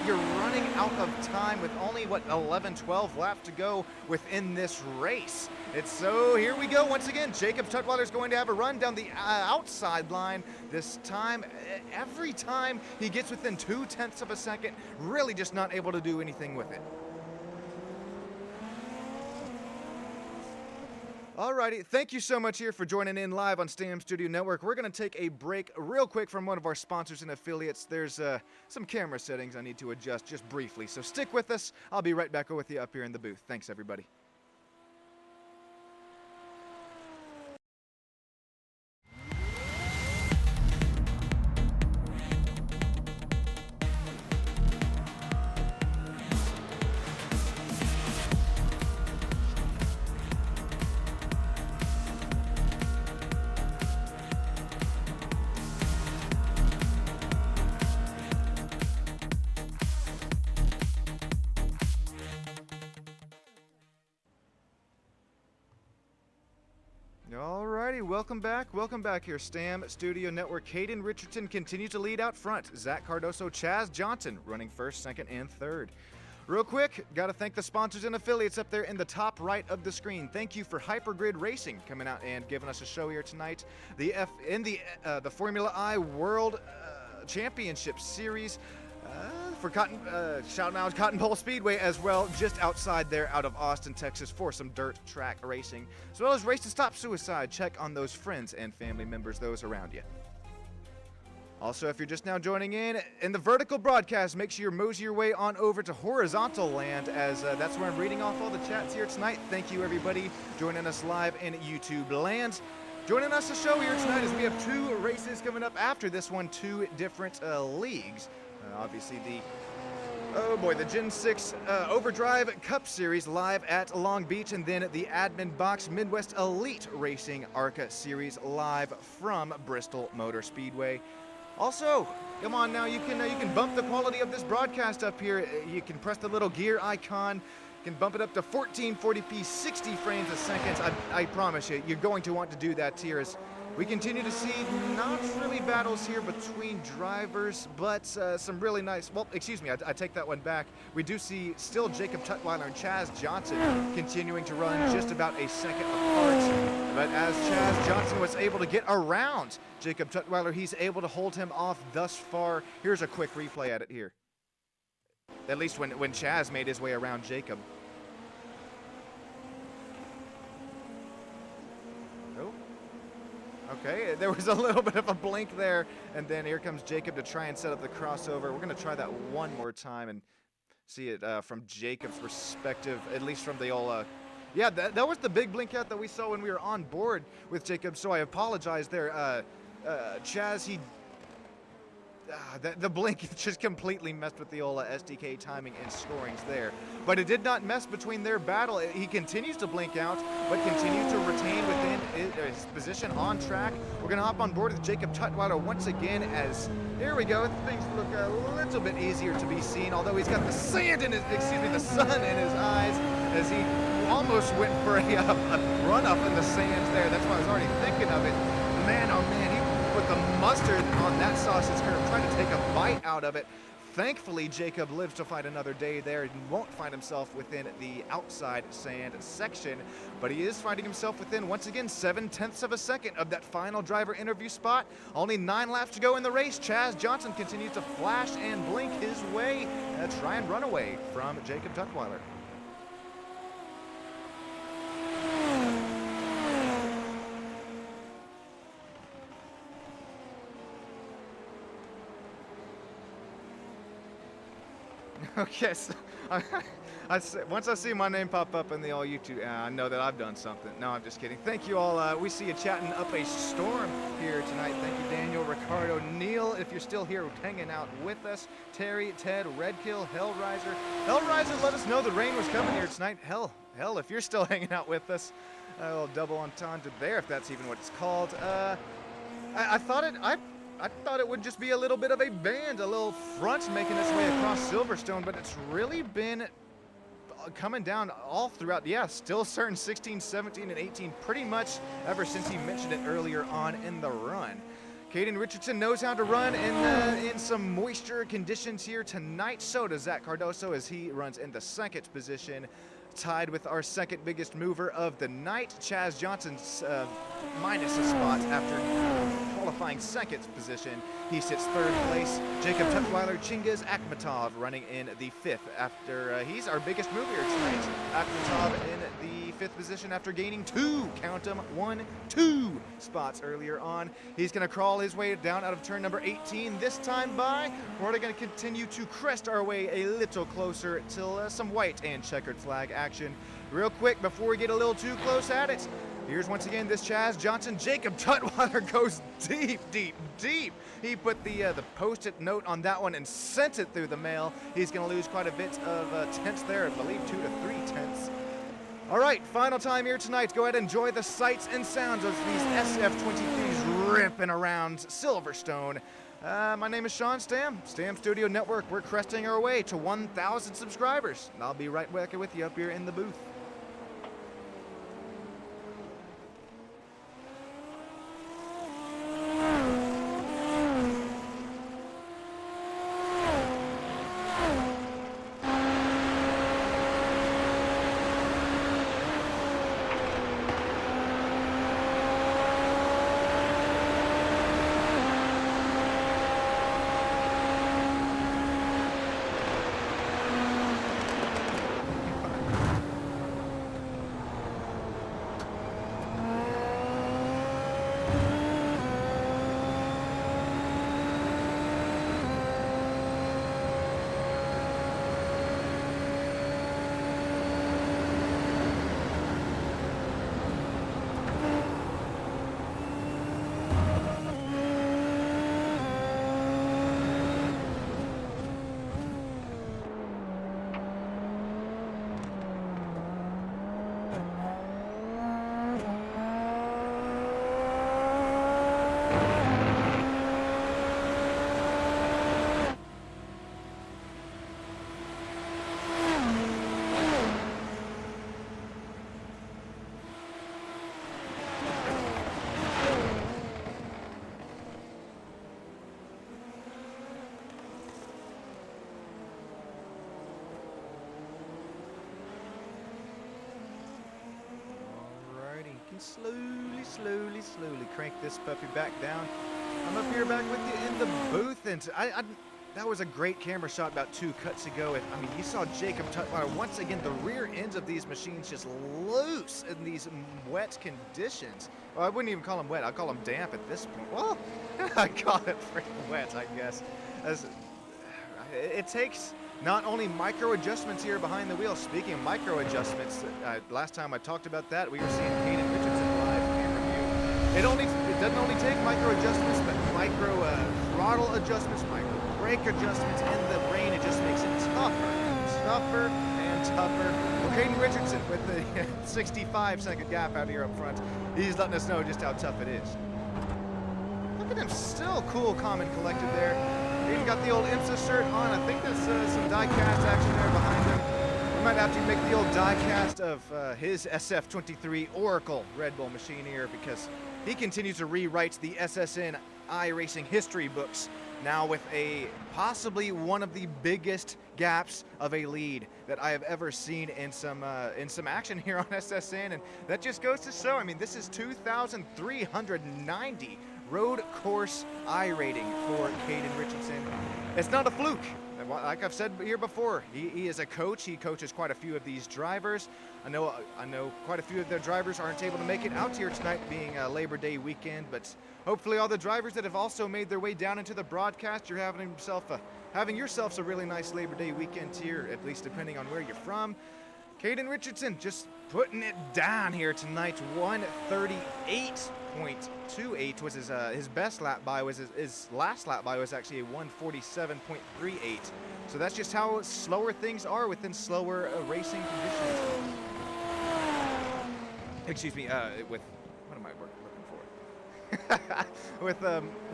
you're running out of time with only, 11, 12 laps to go within this race. So here we go once again. Jacob Tutwiler's going to have a run down the outside line this time. Every time he gets within 0.2 of a second, really just not able to do anything with it. Alrighty, thank you so much here for joining in live on Stam Studio Network. We're going to take a break real quick from one of our sponsors and affiliates. There's some camera settings I need to adjust just briefly, so stick with us. I'll be right back with you up here in the booth. Thanks, everybody. Alrighty, welcome back here, Stam Studio Network. Caden Richardson continues to lead out front. Zach Cardoso, Chaz Johnson running first, second, and third. Real quick, got to thank the sponsors and affiliates up there in the top right of the screen. Thank you for HyperGrid Racing coming out and giving us a show here tonight. The Formula I World Championship Series for shouting out Cotton Bowl Speedway as well, just outside there out of Austin, Texas, for some dirt track racing, as well as Race to Stop Suicide. Check on those friends and family members, those around you. Also, if you're just now joining in the vertical broadcast, make sure you mosey your way on over to horizontal land, as that's where I'm reading off all the chats here tonight. Thank you, everybody, joining us live in YouTube land. Joining us a show here tonight is we have 2 races coming up after this one, 2 different leagues. Obviously, the Gen 6 Overdrive Cup Series live at Long Beach, and then the Admin Box Midwest Elite Racing ARCA Series live from Bristol Motor Speedway. Also, come on now, you can bump the quality of this broadcast up here. You can press the little gear icon. You can bump it up to 1440p, 60 frames a second. I promise you, you're going to want to do that here as we continue to see not really battles here between drivers, but some really nice, well, excuse me, I take that one back. We do see still Jacob Tutwiler and Chaz Johnson continuing to run just about a second apart. But as Chaz Johnson was able to get around Jacob Tutwiler, he's able to hold him off thus far. Here's a quick replay at it here. At least when Chaz made his way around Jacob. Okay, there was a little bit of a blink there, and then here comes Jacob to try and set up the crossover. We're going to try that one more time and see it from Jacob's perspective, at least from the old... yeah, that was the big blink out that we saw when we were on board with Jacob, so I apologize there. Chaz, the blink just completely messed with the old SDK timing and scorings there. But it did not mess between their battle. He continues to blink out, but continues to retain within his position on track. We're going to hop on board with Jacob Tutwiler once again as, here we go, things look a little bit easier to be seen, although he's got the sand in his, the sun in his eyes as he almost went for a run-up in the sands there. That's why I was already thinking of it. Man, oh man, he put the mustard on that sausage curve, trying to take a bite out of it. Thankfully, Jacob lives to fight another day there and won't find himself within the outside sand section, but he is finding himself within, once again, 7/10 of a second of that final driver interview spot. Only 9 laps to go in the race. Chaz Johnson continues to flash and blink his way, try and run away from Jacob Tutwiler. Okay, so once I see my name pop up in the all YouTube, I know that I've done something. No, I'm just kidding. Thank you all. We see you chatting up a storm here tonight. Thank you, Daniel, Ricardo, Neil, if you're still here hanging out with us. Terry, Ted, Redkill, Hellraiser. Hellraiser let us know the rain was coming here tonight. Hell, if you're still hanging out with us. A little double entendre there, if that's even what it's called. I thought it would just be a little bit of a band, a little front making its way across Silverstone, but it's really been coming down all throughout. Yeah, still certain 16, 17, and 18 pretty much ever since he mentioned it earlier on in the run. Caden Richardson knows how to run in some moisture conditions here tonight. So does Zach Cardoso as he runs in the second position. Tied with our second biggest mover of the night, Chaz Johnson's minus a spot after qualifying second position. He sits 3rd place. Jacob Tutwiler, Chingiz Akhmatov running in the 5th after he's our biggest mover here tonight. Akhmatov in the 5th position after gaining 2, count them, 1, 2 spots earlier on. He's going to crawl his way down out of turn number 18 this time by. We're going to continue to crest our way a little closer till some white and checkered flag action. Real quick before we get a little too close at it, here's once again this Chaz Johnson. Jacob Tutwiler goes deep, deep, deep. He put the post-it note on that one and sent it through the mail. He's going to lose quite a bit of tenths there, I believe 2 to 3 tenths. All right, final time here tonight. Go ahead and enjoy the sights and sounds of these SF-23s ripping around Silverstone. My name is Sean Stam, Stam Studio Network. We're cresting our way to 1,000 subscribers, and I'll be right back with you up here in the booth. and slowly crank this puppy back down. I'm up here back with you in the booth, and that was a great camera shot about 2 cuts ago. And I mean, you saw Jacob Tutwiler once again, the rear ends of these machines just loose in these wet conditions. Well, I wouldn't even call them wet. I'd call them damp at this point. Well, I call it freaking wet, I guess. It takes not only micro adjustments here behind the wheel. Speaking of micro adjustments, last time I talked about that, we were seeing Caden Richardson live camera view. It doesn't only take micro adjustments, but micro throttle adjustments, micro brake adjustments, and the rain, it just makes it tougher and tougher. Well, Caden Richardson with the 65-second gap out here up front, he's letting us know just how tough it is. Look at him, still cool, calm, and collected there. He's got the old IMSA shirt on. I think that's some die-cast action there behind him. We might have to make the old die-cast of his SF23 Oracle Red Bull machine here, because he continues to rewrite the SSN iRacing history books, now with possibly one of the biggest gaps of a lead that I have ever seen in some action here on SSN, and that just goes to show. I mean, this is 2,390 road course I rating for Caden Richardson. It's not a fluke. Like I've said here before, he is a coach. He coaches quite a few of these drivers. I know quite a few of their drivers aren't able to make it out here tonight, being a Labor Day weekend, but hopefully all the drivers that have also made their way down into the broadcast, you're having yourselves a really nice Labor Day weekend here, at least depending on where you're from. Caden Richardson just putting it down here tonight. 138.28 was his best lap by. His last lap by was actually a 147.38. So that's just how slower things are within slower racing conditions. Excuse me. With what am I looking for? With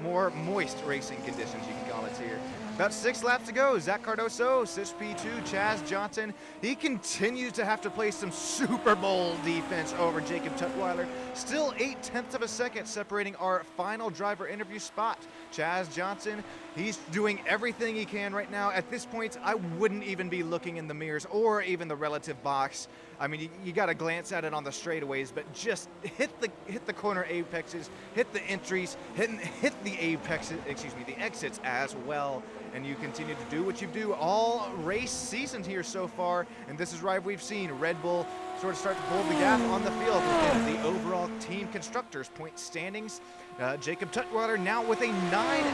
more moist racing conditions, you can call it here. About 6 laps to go. Zach Cardoso, Sis P2, Chaz Johnson. He continues to have to play some Super Bowl defense over Jacob Tutwiler. Still 0.8 of a second separating our final driver interview spot. Chaz Johnson, he's doing everything he can right now. At this point, I wouldn't even be looking in the mirrors or even the relative box. I mean, you got to glance at it on the straightaways, but just hit the corner apexes, hit the entries, hit the apexes, the exits as well. And you continue to do what you do all race season here so far. And this is right, we've seen Red Bull sort of start to pull the gap on the field within the overall team constructors point standings. Jacob Tutwiler now with a 0.9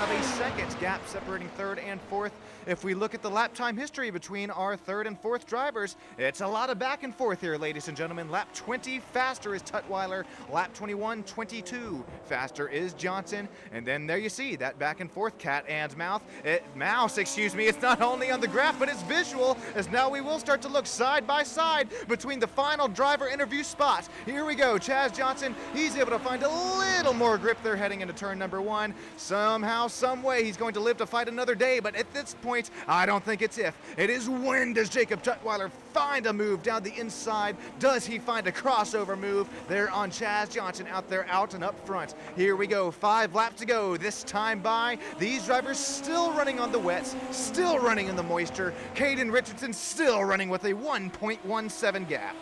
of a second gap separating 3rd and 4th. If we look at the lap time history between our 3rd and 4th drivers, it's a lot of back and forth here, ladies and gentlemen. Lap 20 faster is Tutwiler. Lap 21, 22 faster is Johnson. And then there you see that back and forth cat and mouse, excuse me. It's not only on the graph, but it's visual, as now we will start to look side by side between the final driver interview spot. Here we go. Chaz Johnson, he's able to find a little more grip there heading into turn number 1. Somehow, some way, he's going to live to fight another day, but at this point, I don't think it's if. It is when does Jacob Tutwiler find a move down the inside? Does he find a crossover move there on Chaz Johnson out there, out and up front? Here we go. 5 laps to go. This time by, these drivers still running on the wets, still running in the moisture. Caden Richardson still running with a 1.17 gap.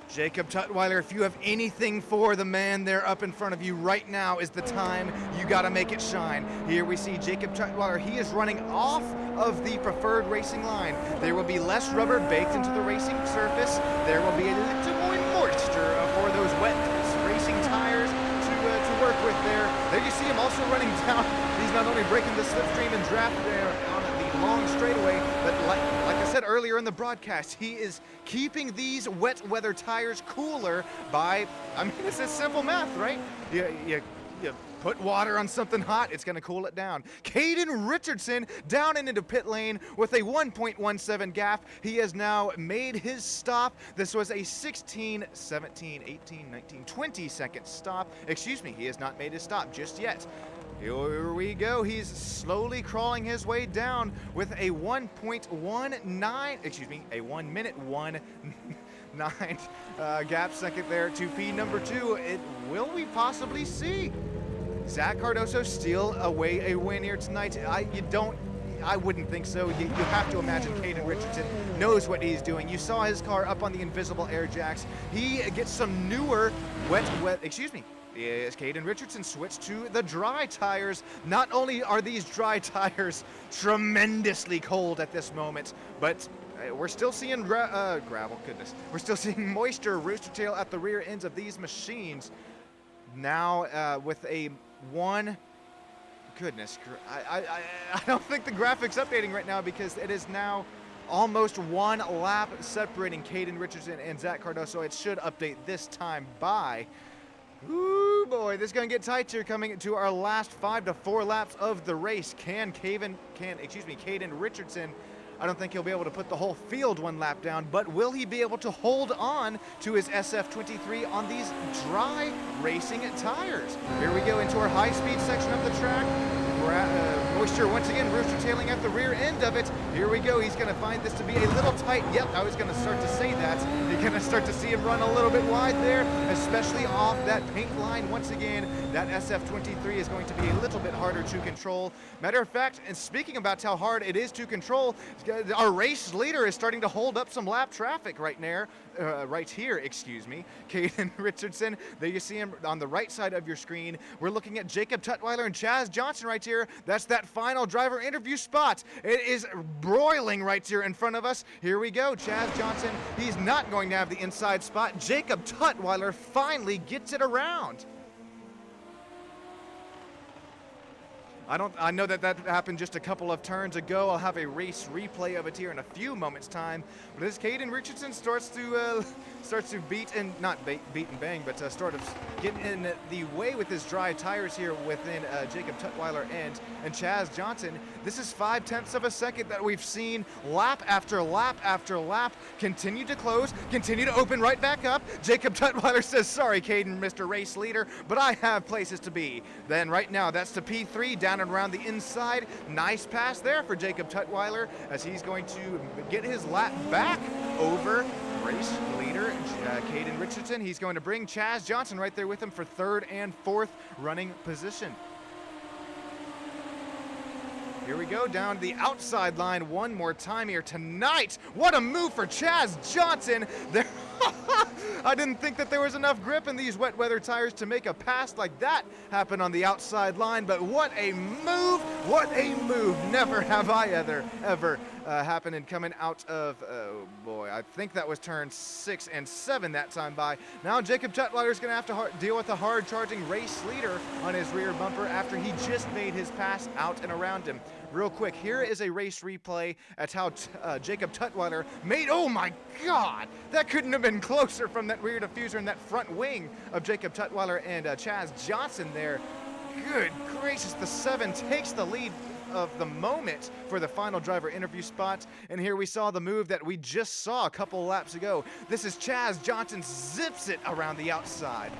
Jacob Tutwiler, if you have anything for the man there up in front of you right now, is the time. You got to make it shine. Here we see Jacob Tutwiler. He is running off of the preferred racing line. There will be less rubber baked into the racing surface. There will be a little more moisture for those wet racing tires to work with there. There you see him also running down. He's not only breaking the slipstream and draft there on the long straightaway, but like I said earlier in the broadcast, he is keeping these wet weather tires cooler by, I mean, it's just simple math, right? You put water on something hot, it's going to cool it down. Caden Richardson down and into pit lane with a 1.17 gap. He has now made his stop. This was a 16, 17, 18, 19, 20 second stop. Excuse me, he has not made his stop just yet. Here we go. He's slowly crawling his way down with a 1 minute 19 gap second there to P number 2. Will we possibly see Zach Cardoso steal away a win here tonight? I wouldn't think so. You have to imagine Caden Richardson knows what he's doing. You saw his car up on the invisible air jacks. He gets some newer Yes, Caden Richardson switched to the dry tires. Not only are these dry tires tremendously cold at this moment, but we're still seeing gravel, goodness. We're still seeing moisture rooster tail at the rear ends of these machines. Now with a goodness, I don't think the graphic's updating right now because it is now almost 1 lap separating Caden Richardson and Zach Cardoso. It should update this time by... Ooh boy, this is gonna get tight here coming to our last 5 to 4 laps of the race. Can Caden Richardson, I don't think he'll be able to put the whole field 1 lap down, but will he be able to hold on to his SF23 on these dry racing tires? Here we go into our high-speed section of the track. Moisture once again rooster tailing at the rear end of it. Here we go. He's going to find this to be a little tight. Yep, I was going to start to say that. You're going to start to see him run a little bit wide there, especially off that paint line. Once again, that SF23 is going to be a little bit harder to control. Matter of fact, and speaking about how hard it is to control, our race leader is starting to hold up some lap traffic right here. Caden Richardson. There you see him on the right side of your screen. We're looking at Jacob Tutwiler and Chaz Johnson right here. That's that final driver interview spot. It is broiling right here in front of us. Here we go. Chaz Johnson, he's not going to have the inside spot. Jacob Tutwiler finally gets it around. I know that happened just a couple of turns ago. I'll have a race replay of it here in a few moments' time. But as Caden Richardson starts to beat and bang, but sort of get in the way with his dry tires here within Jacob Tutwiler and Chaz Johnson. This is 0.5 of a second that we've seen lap after lap after lap continue to close, continue to open right back up. Jacob Tutwiler says, "Sorry, Caden, Mr. Race Leader, but I have places to be." Then right now, that's the P3 down and around the inside. Nice pass there for Jacob Tutwiler as he's going to get his lap back over race leader Caden Richardson. He's going to bring Chaz Johnson right there with him for 3rd and 4th running position. Here we go down the outside line one more time here tonight. What a move for Chaz Johnson. There I didn't think that there was enough grip in these wet weather tires to make a pass like that happen on the outside line, but what a move, what a move. Never have I ever happened in coming out of, oh boy, I think that was turn 6 and 7 that time by. Now Jacob Tutwiler is going to have to deal with a hard charging race leader on his rear bumper after he just made his pass out and around him. Real quick, here is a race replay at how Jacob Tutwiler made, oh my God, that couldn't have been closer from that rear diffuser and that front wing of Jacob Tutwiler and Chaz Johnson there. Good gracious, the 7 takes the lead of the moment for the final driver interview spot. And here we saw the move that we just saw a couple laps ago. This is Chaz Johnson, zips it around the outside.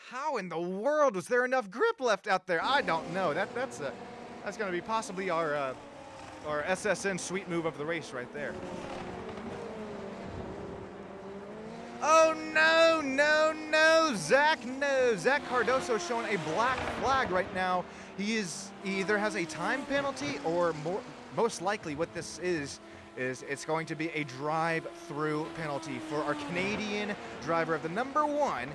How in the world was there enough grip left out there? I don't know. That's going to be possibly our SSN sweet move of the race right there. Oh no, no, no, Zach, no. Zach Cardoso showing a black flag right now. He either has a time penalty or most likely what this is it's going to be a drive-through penalty for our Canadian driver of the number 1.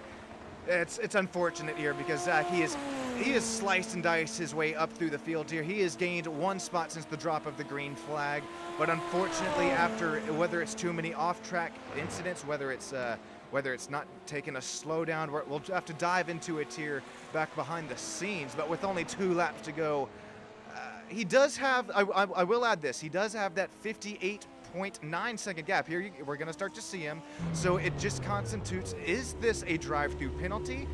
It's unfortunate here because Zach, he has sliced and diced his way up through the field here. He has gained 1 spot since the drop of the green flag, but unfortunately, after whether it's too many off-track incidents, whether it's not taking a slowdown, we'll have to dive into it here back behind the scenes. But with only 2 laps to go, he does have. I will add this. He does have that 58.9 second gap here. We're going to start to see him. So it just constitutes, is this a drive-through penalty?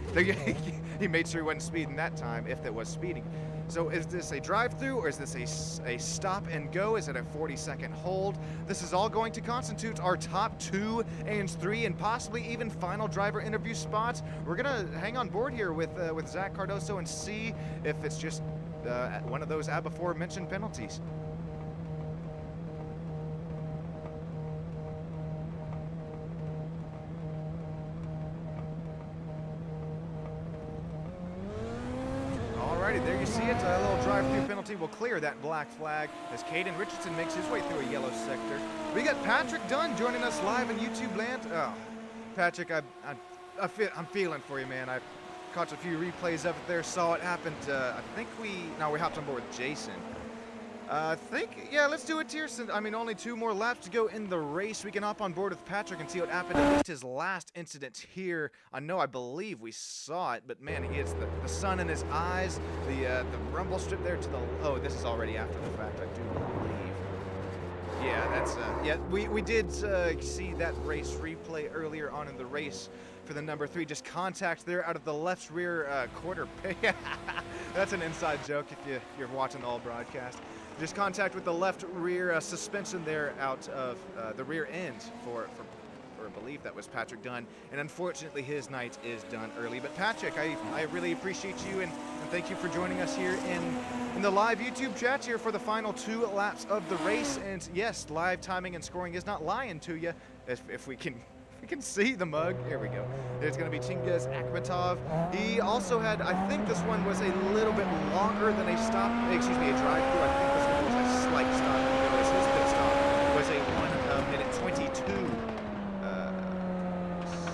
He made sure he wasn't speeding that time, if it was speeding. So is this a drive-through or is this a stop and go? Is it a 40-second hold? This is all going to constitute our top 2 and 3 and possibly even final driver interview spots. We're going to hang on board here with Zach Cardoso and see if it's just one of those before mentioned penalties. Alrighty, there you see it. A little drive-through penalty will clear that black flag as Caden Richardson makes his way through a yellow sector. We got Patrick Dunn joining us live in YouTube land. Oh, Patrick, I'm feeling for you, man. I caught a few replays of it there, saw it happen. I think we hopped on board with Jason. Yeah, let's do it here. Since, I mean, only 2 more laps to go in the race. We can hop on board with Patrick and see what happened. At least his last incident here. I believe we saw it, but man, he gets the sun in his eyes. The rumble strip there to the. Oh, this is already after the fact, I do believe. Yeah, that's yeah. We did see that race replay earlier on in the race for the number 3. Just contact there out of the left rear quarter. That's an inside joke if you're watching the all broadcast. Just contact with the left rear suspension there out of the rear end for I believe that was Patrick Dunn, and unfortunately his night is done early. But Patrick, I really appreciate you and thank you for joining us here in the live YouTube chat here for the final 2 laps of the race. And yes, live timing and scoring is not lying to you. If we can see the mug. Here we go. There's going to be Chingiz Akhmetov. He also had, I think this one was a little bit longer than a stop, excuse me, a drive-through. I think this one was a slight stop. His pit stop was a 1 minute 22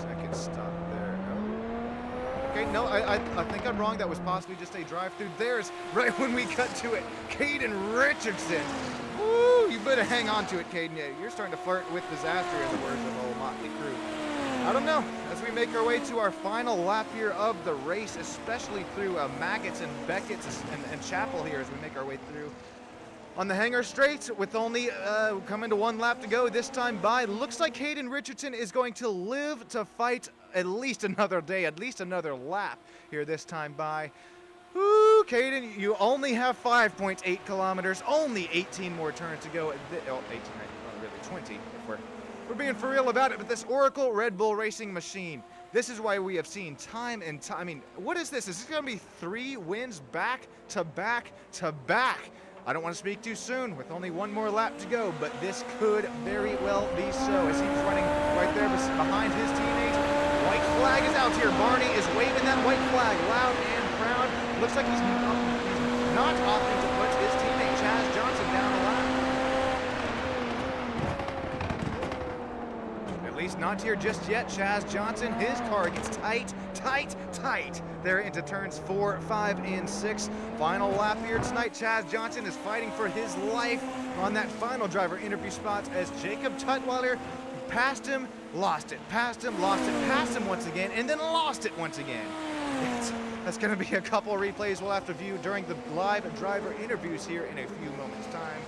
second stop there. Oh. Okay, no, I think I'm wrong. That was possibly just a drive-through. There's, right when we cut to it, Caden Richardson. Woo, you better hang on to it, Caden. Yeah, you're starting to flirt with disaster in the words of old Motley Crue. I don't know. As we make our way to our final lap here of the race, especially through Maggots and Beckett's and Chapel here as we make our way through. On the Hanger Straight, with only coming to 1 lap to go this time by, looks like Caden Richardson is going to live to fight at least another day, at least another lap here this time by. Ooh, Caden, you only have 5.8 kilometers, only 18 more turns to go. Oh, 18, well, really 20, if we're being for real about it. But this Oracle Red Bull Racing machine, this is why we have seen time and time. I mean, what is this? Is this going to be 3 wins back to back to back? I don't want to speak too soon with only 1 more lap to go, but this could very well be so as he's running right there behind his teammate. White flag is out here. Barney is waving that white flag loud and proud. Looks like he's not opting to put his teammate Chaz Johnson down a lap. At least not here just yet. Chaz Johnson, his car gets tight there into turns 4, 5, and 6. Final lap here tonight. Chaz Johnson is fighting for his life on that final driver interview spot as Jacob Tutwiler passed him, lost it, passed him, lost it, passed him once again, and then lost it once again. That's going to be a couple replays we'll have to view during the live driver interviews here in a few moments' time.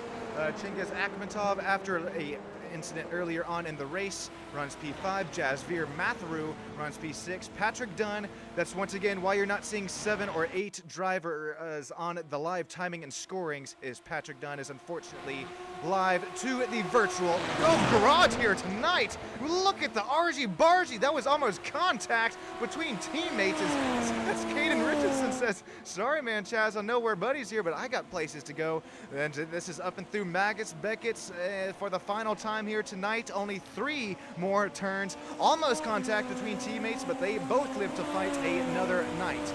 Chingiz Akhmetov, after a incident earlier on in the race, runs P5. Jasveer Matharu runs P6. Patrick Dunn, that's once again why you're not seeing 7 or 8 drivers on the live timing and scorings, is Patrick Dunn is unfortunately live to the virtual garage here tonight. Look at the argy-bargy. That was almost contact between teammates as Caden Richardson says, sorry man, Chaz, I know we're buddies here, but I got places to go. And this is up and through Maggots, Beckett's for the final time here tonight. Only 3 more turns. Almost contact between teammates, but they both live to fight another night.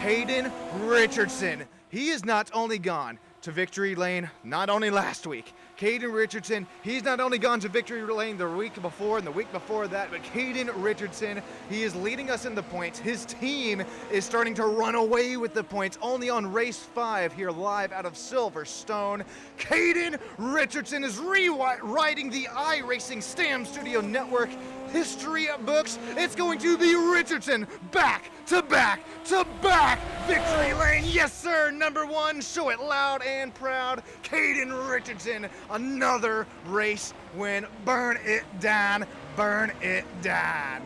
Caden Richardson, he is not only gone to victory lane, not only last week. Caden Richardson, he's not only gone to victory lane the week before and the week before that, but Caden Richardson, he is leading us in the points. His team is starting to run away with the points. Only on race 5 here live out of Silverstone. Caden Richardson is rewriting the iRacing Stam Studio Network history books. It's going to be Richardson back to back to back victory lane. Yes, sir. Number 1. Show it loud and proud. Caden Richardson, another race win. Burn it down. Burn it down.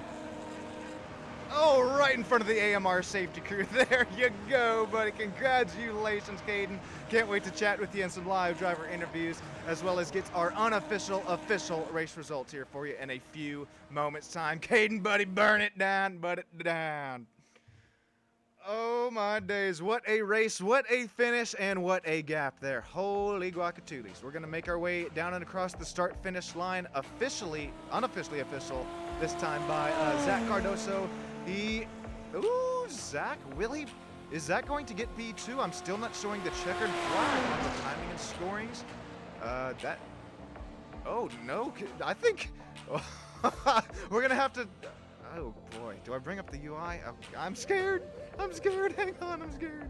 Oh, right in front of the AMR safety crew. There you go, buddy. Congratulations, Caden. Can't wait to chat with you in some live driver interviews, as well as get our unofficial, official race results here for you in a few moments' time. Caden, buddy, burn it down, burn it down. Oh, my days. What a race, what a finish, and what a gap there. Holy guacatules. We're going to make our way down and across the start-finish line, unofficially official, this time by Zach Cardoso. Zach, will he? Is that going to get P2? I'm still not showing the checkered flag on the timing and scorings. Oh, no. I think we're going to have to... Oh, boy. Do I bring up the UI? Oh, I'm scared. I'm scared. Hang on. I'm scared.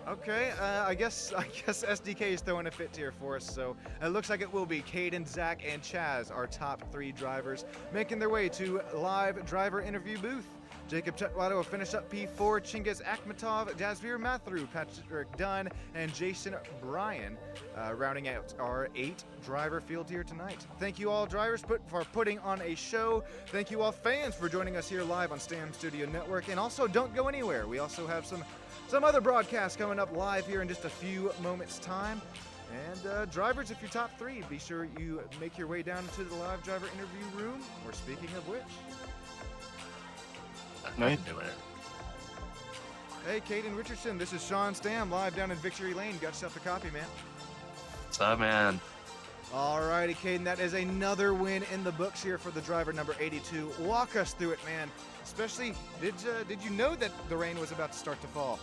Okay, I guess SDK is throwing a fit here for us, so it looks like it will be Caden, Zach, and Chaz, our top 3 drivers, making their way to live driver interview booth. Jacob Chetwato will finish up P4, Chingiz Akhmatov, Jasveer Mathru, Patrick Dunn, and Jason Bryan, rounding out our 8 driver field here tonight. Thank you all drivers for putting on a show. Thank you all fans for joining us here live on Stam Studio Network, and also don't go anywhere. We also have some other broadcasts coming up live here in just a few moments time. And drivers, if you're top 3, be sure you make your way down to the live driver interview room, or speaking of which. Nice. Hey, Caden Richardson, this is Sean Stam, live down in Victory Lane. Got yourself a copy, man. What's up, man? Alrighty, Caden, that is another win in the books here for the driver number 82. Walk us through it, man. Especially, did you know that the rain was about to start to fall?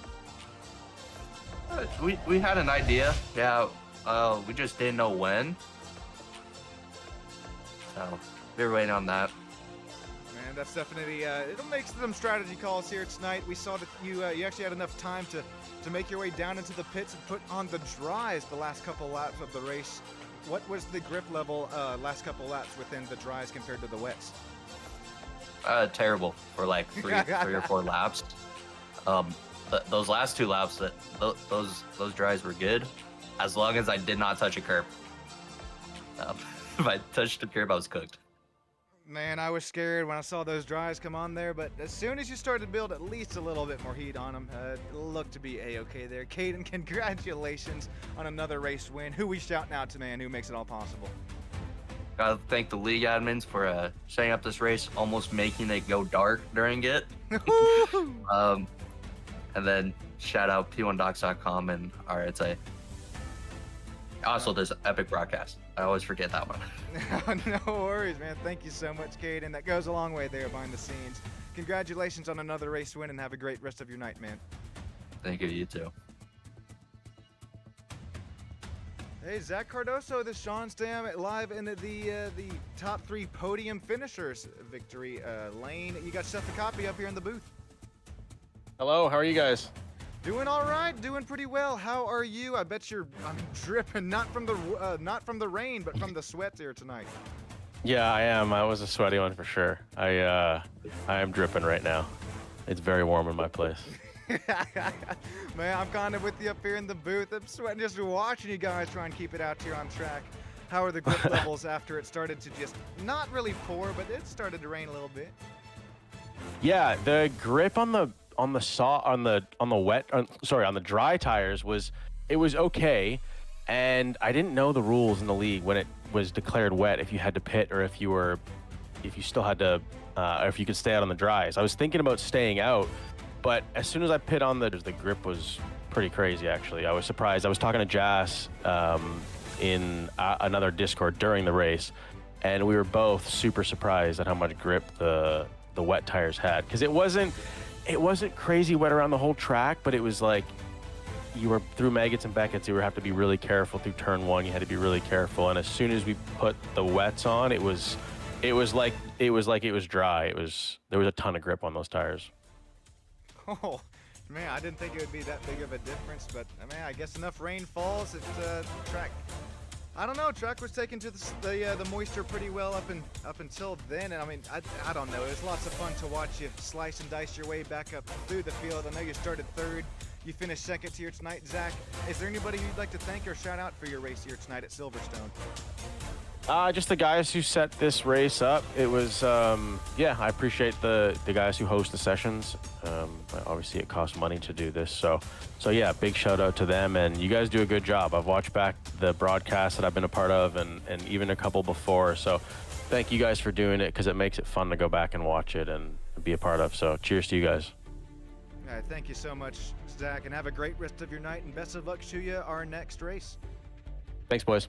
We had an idea. Yeah, we just didn't know when. So we were waiting on that. Man, that's definitely it'll make some strategy calls here tonight. We saw that you actually had enough time to make your way down into the pits and put on the dries the last couple laps of the race. What was the grip level last couple laps within the dries compared to the wets? Terrible for like 3 or 4 laps. Those last 2 laps, those dries were good, as long as I did not touch a curb. If I touched a curb, I was cooked. Man, I was scared when I saw those dries come on there, but as soon as you started to build at least a little bit more heat on them, it looked to be A-okay there. Caden, congratulations on another race win. Who we shouting out to, man? Who makes it all possible? Gotta thank the league admins for setting up this race, almost making it go dark during it. And then shout out P1Docs.com and RSA. Also, this epic broadcast. I always forget that one. No worries, man. Thank you so much, Caden. That goes a long way there behind the scenes. Congratulations on another race win, and have a great rest of your night, man. Thank you, you too. Hey, Zach Cardoso, this is Sean Stam live in the top 3 podium finishers victory lane. You got yourself a copy up here in the booth. Hello, how are you guys? Doing all right, doing pretty well. How are you? I bet you're dripping, not from the rain, but from the sweat here tonight. Yeah, I am. I was a sweaty one for sure. I am dripping right now. It's very warm in my place. Man, I'm kind of with you up here in the booth. I'm sweating just watching you guys try and keep it out here on track. How are the grip levels after it started to just not really pour, but it started to rain a little bit? Yeah, the grip on the dry tires was okay, and I didn't know the rules in the league when it was declared wet, if you had to pit or if you still had to or if you could stay out on the dries. I was thinking about staying out, but as soon as I pit on the grip was pretty crazy. Actually, I was surprised. I was talking to Jas in another Discord during the race, and we were both super surprised at how much grip the wet tires had, because it wasn't crazy wet around the whole track, but it was like you were through Maggots and Beckett's, you would have to be really careful. Through turn 1, you had to be really careful. And as soon as we put the wets on, it was like it was dry. There was a ton of grip on those tires. Oh man, I didn't think it would be that big of a difference, but man, I guess enough rain falls that track. I don't know. Track was taken to the moisture pretty well up until then, and I mean, I don't know. It was lots of fun to watch you slice and dice your way back up through the field. I know you started 3rd. You finished 2nd here tonight. Zach, is there anybody you'd like to thank or shout out for your race here tonight at Silverstone? Just the guys who set this race up. It was, yeah, I appreciate the guys who host the sessions. Obviously, it costs money to do this. So yeah, big shout out to them. And you guys do a good job. I've watched back the broadcasts that I've been a part of and even a couple before. So thank you guys for doing it, because it makes it fun to go back and watch it and be a part of. So cheers to you guys. All right, thank you so much, Zach, and have a great rest of your night, and best of luck to you our next race. Thanks, boys.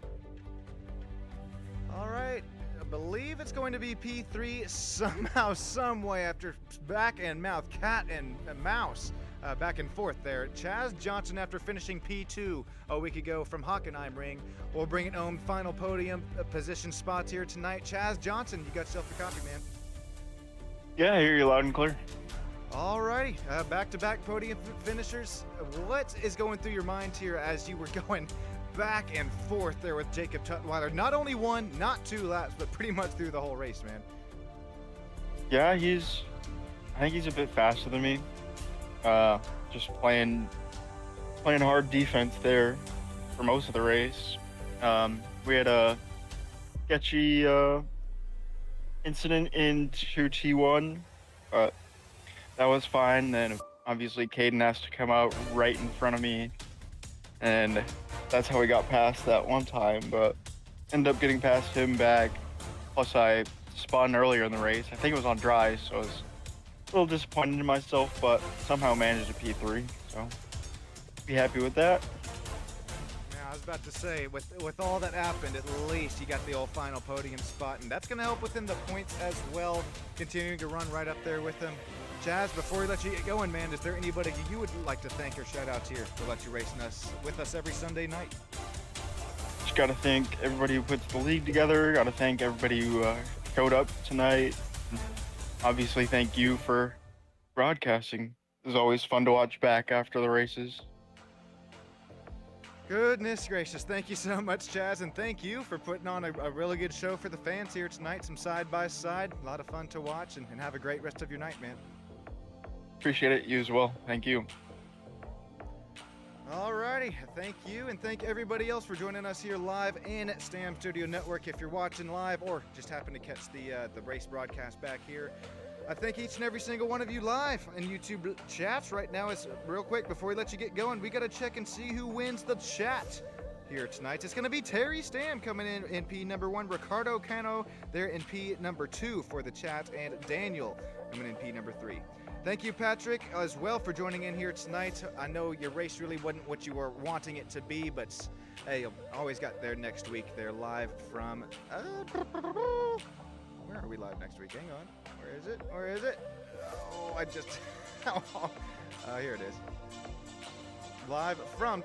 All right, believe it's going to be P3 somehow, some way, after back and mouth, cat and mouse, back and forth there. Chaz Johnson, after finishing P2 a week ago from Hockenheim Ring, will bring it home. Final podium position spots here tonight. Chaz Johnson, you got yourself the copy, man. Yeah, I hear you loud and clear. Alrighty, back-to-back podium finishers. What is going through your mind here as you were going back and forth there with Jacob Tutwiler? Not only one, not 2 laps, but pretty much through the whole race, man. Yeah, I think he's a bit faster than me. Just playing hard defense there for most of the race. We had a sketchy incident into T1, but that was fine. Then obviously Caden has to come out right in front of me, and that's how we got past that one time, but ended up getting past him back. Plus I spun earlier in the race. I think it was on dry, so I was a little disappointed in myself, but somehow managed a P3, so be happy with that. Yeah, I was about to say, with all that happened, at least you got the old final podium spot, and that's going to help within the points as well, continuing to run right up there with them. Chaz, before we let you get going, man, is there anybody you would like to thank or shout out here to let you race with us every Sunday night? Just got to thank everybody who puts the league together. Got to thank everybody who showed up tonight. Obviously, thank you for broadcasting. It was always fun to watch back after the races. Goodness gracious. Thank you so much, Chaz, and thank you for putting on a really good show for the fans here tonight. Some side-by-side. A lot of fun to watch, and have a great rest of your night, man. Appreciate it. You as well. Thank you. Alrighty, thank you, and thank everybody else for joining us here live in Stam Studio Network. If you're watching live or just happen to catch the race broadcast back here, I thank each and every single one of you live in YouTube chats right now. It's real quick before we let you get going. We got to check and see who wins the chat here tonight. It's going to be Terry Stam coming in P number 1, Ricardo Cano there in P number 2 for the chat, and Daniel coming in P number 3. Thank you, Patrick, as well, for joining in here tonight. I know your race really wasn't what you were wanting it to be, but hey, you always got there next week. They're live from... where are we live next week? Hang on. Where is it? Where is it? Oh, I just... here it is. Live from...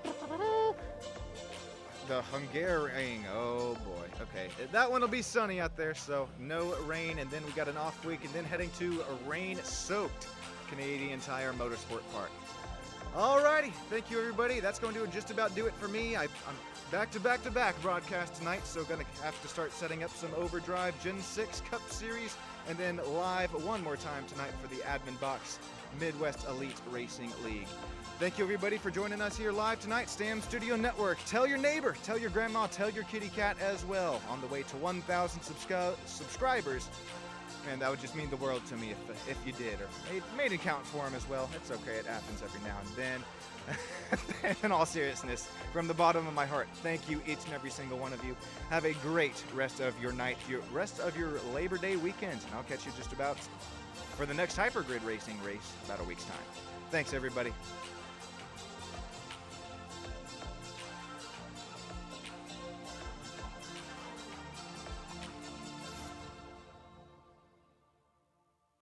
the Hungarian. Oh, boy. Okay. That one will be sunny out there, so no rain. And then we got an off week, and then heading to a rain-soaked Canadian Tire Motorsport Park. Alrighty, thank you everybody. That's going to just about do it for me. I'm back-to-back broadcast tonight, so gonna have to start setting up some Overdrive Gen 6 Cup Series, and then live one more time tonight for the Admin Box Midwest Elite Racing League. Thank you everybody for joining us here live tonight, Stam Studio Network. Tell your neighbor, tell your grandma, tell your kitty cat as well. On the way to 1,000 subscribers. Man, that would just mean the world to me if you did, or made an account for him as well. It's okay, it happens every now and then. In all seriousness, from the bottom of my heart, thank you each and every single one of you. Have a great rest of your night, rest of your Labor Day weekend, and I'll catch you just about for the next HyperGrid racing race about a week's time. Thanks, everybody.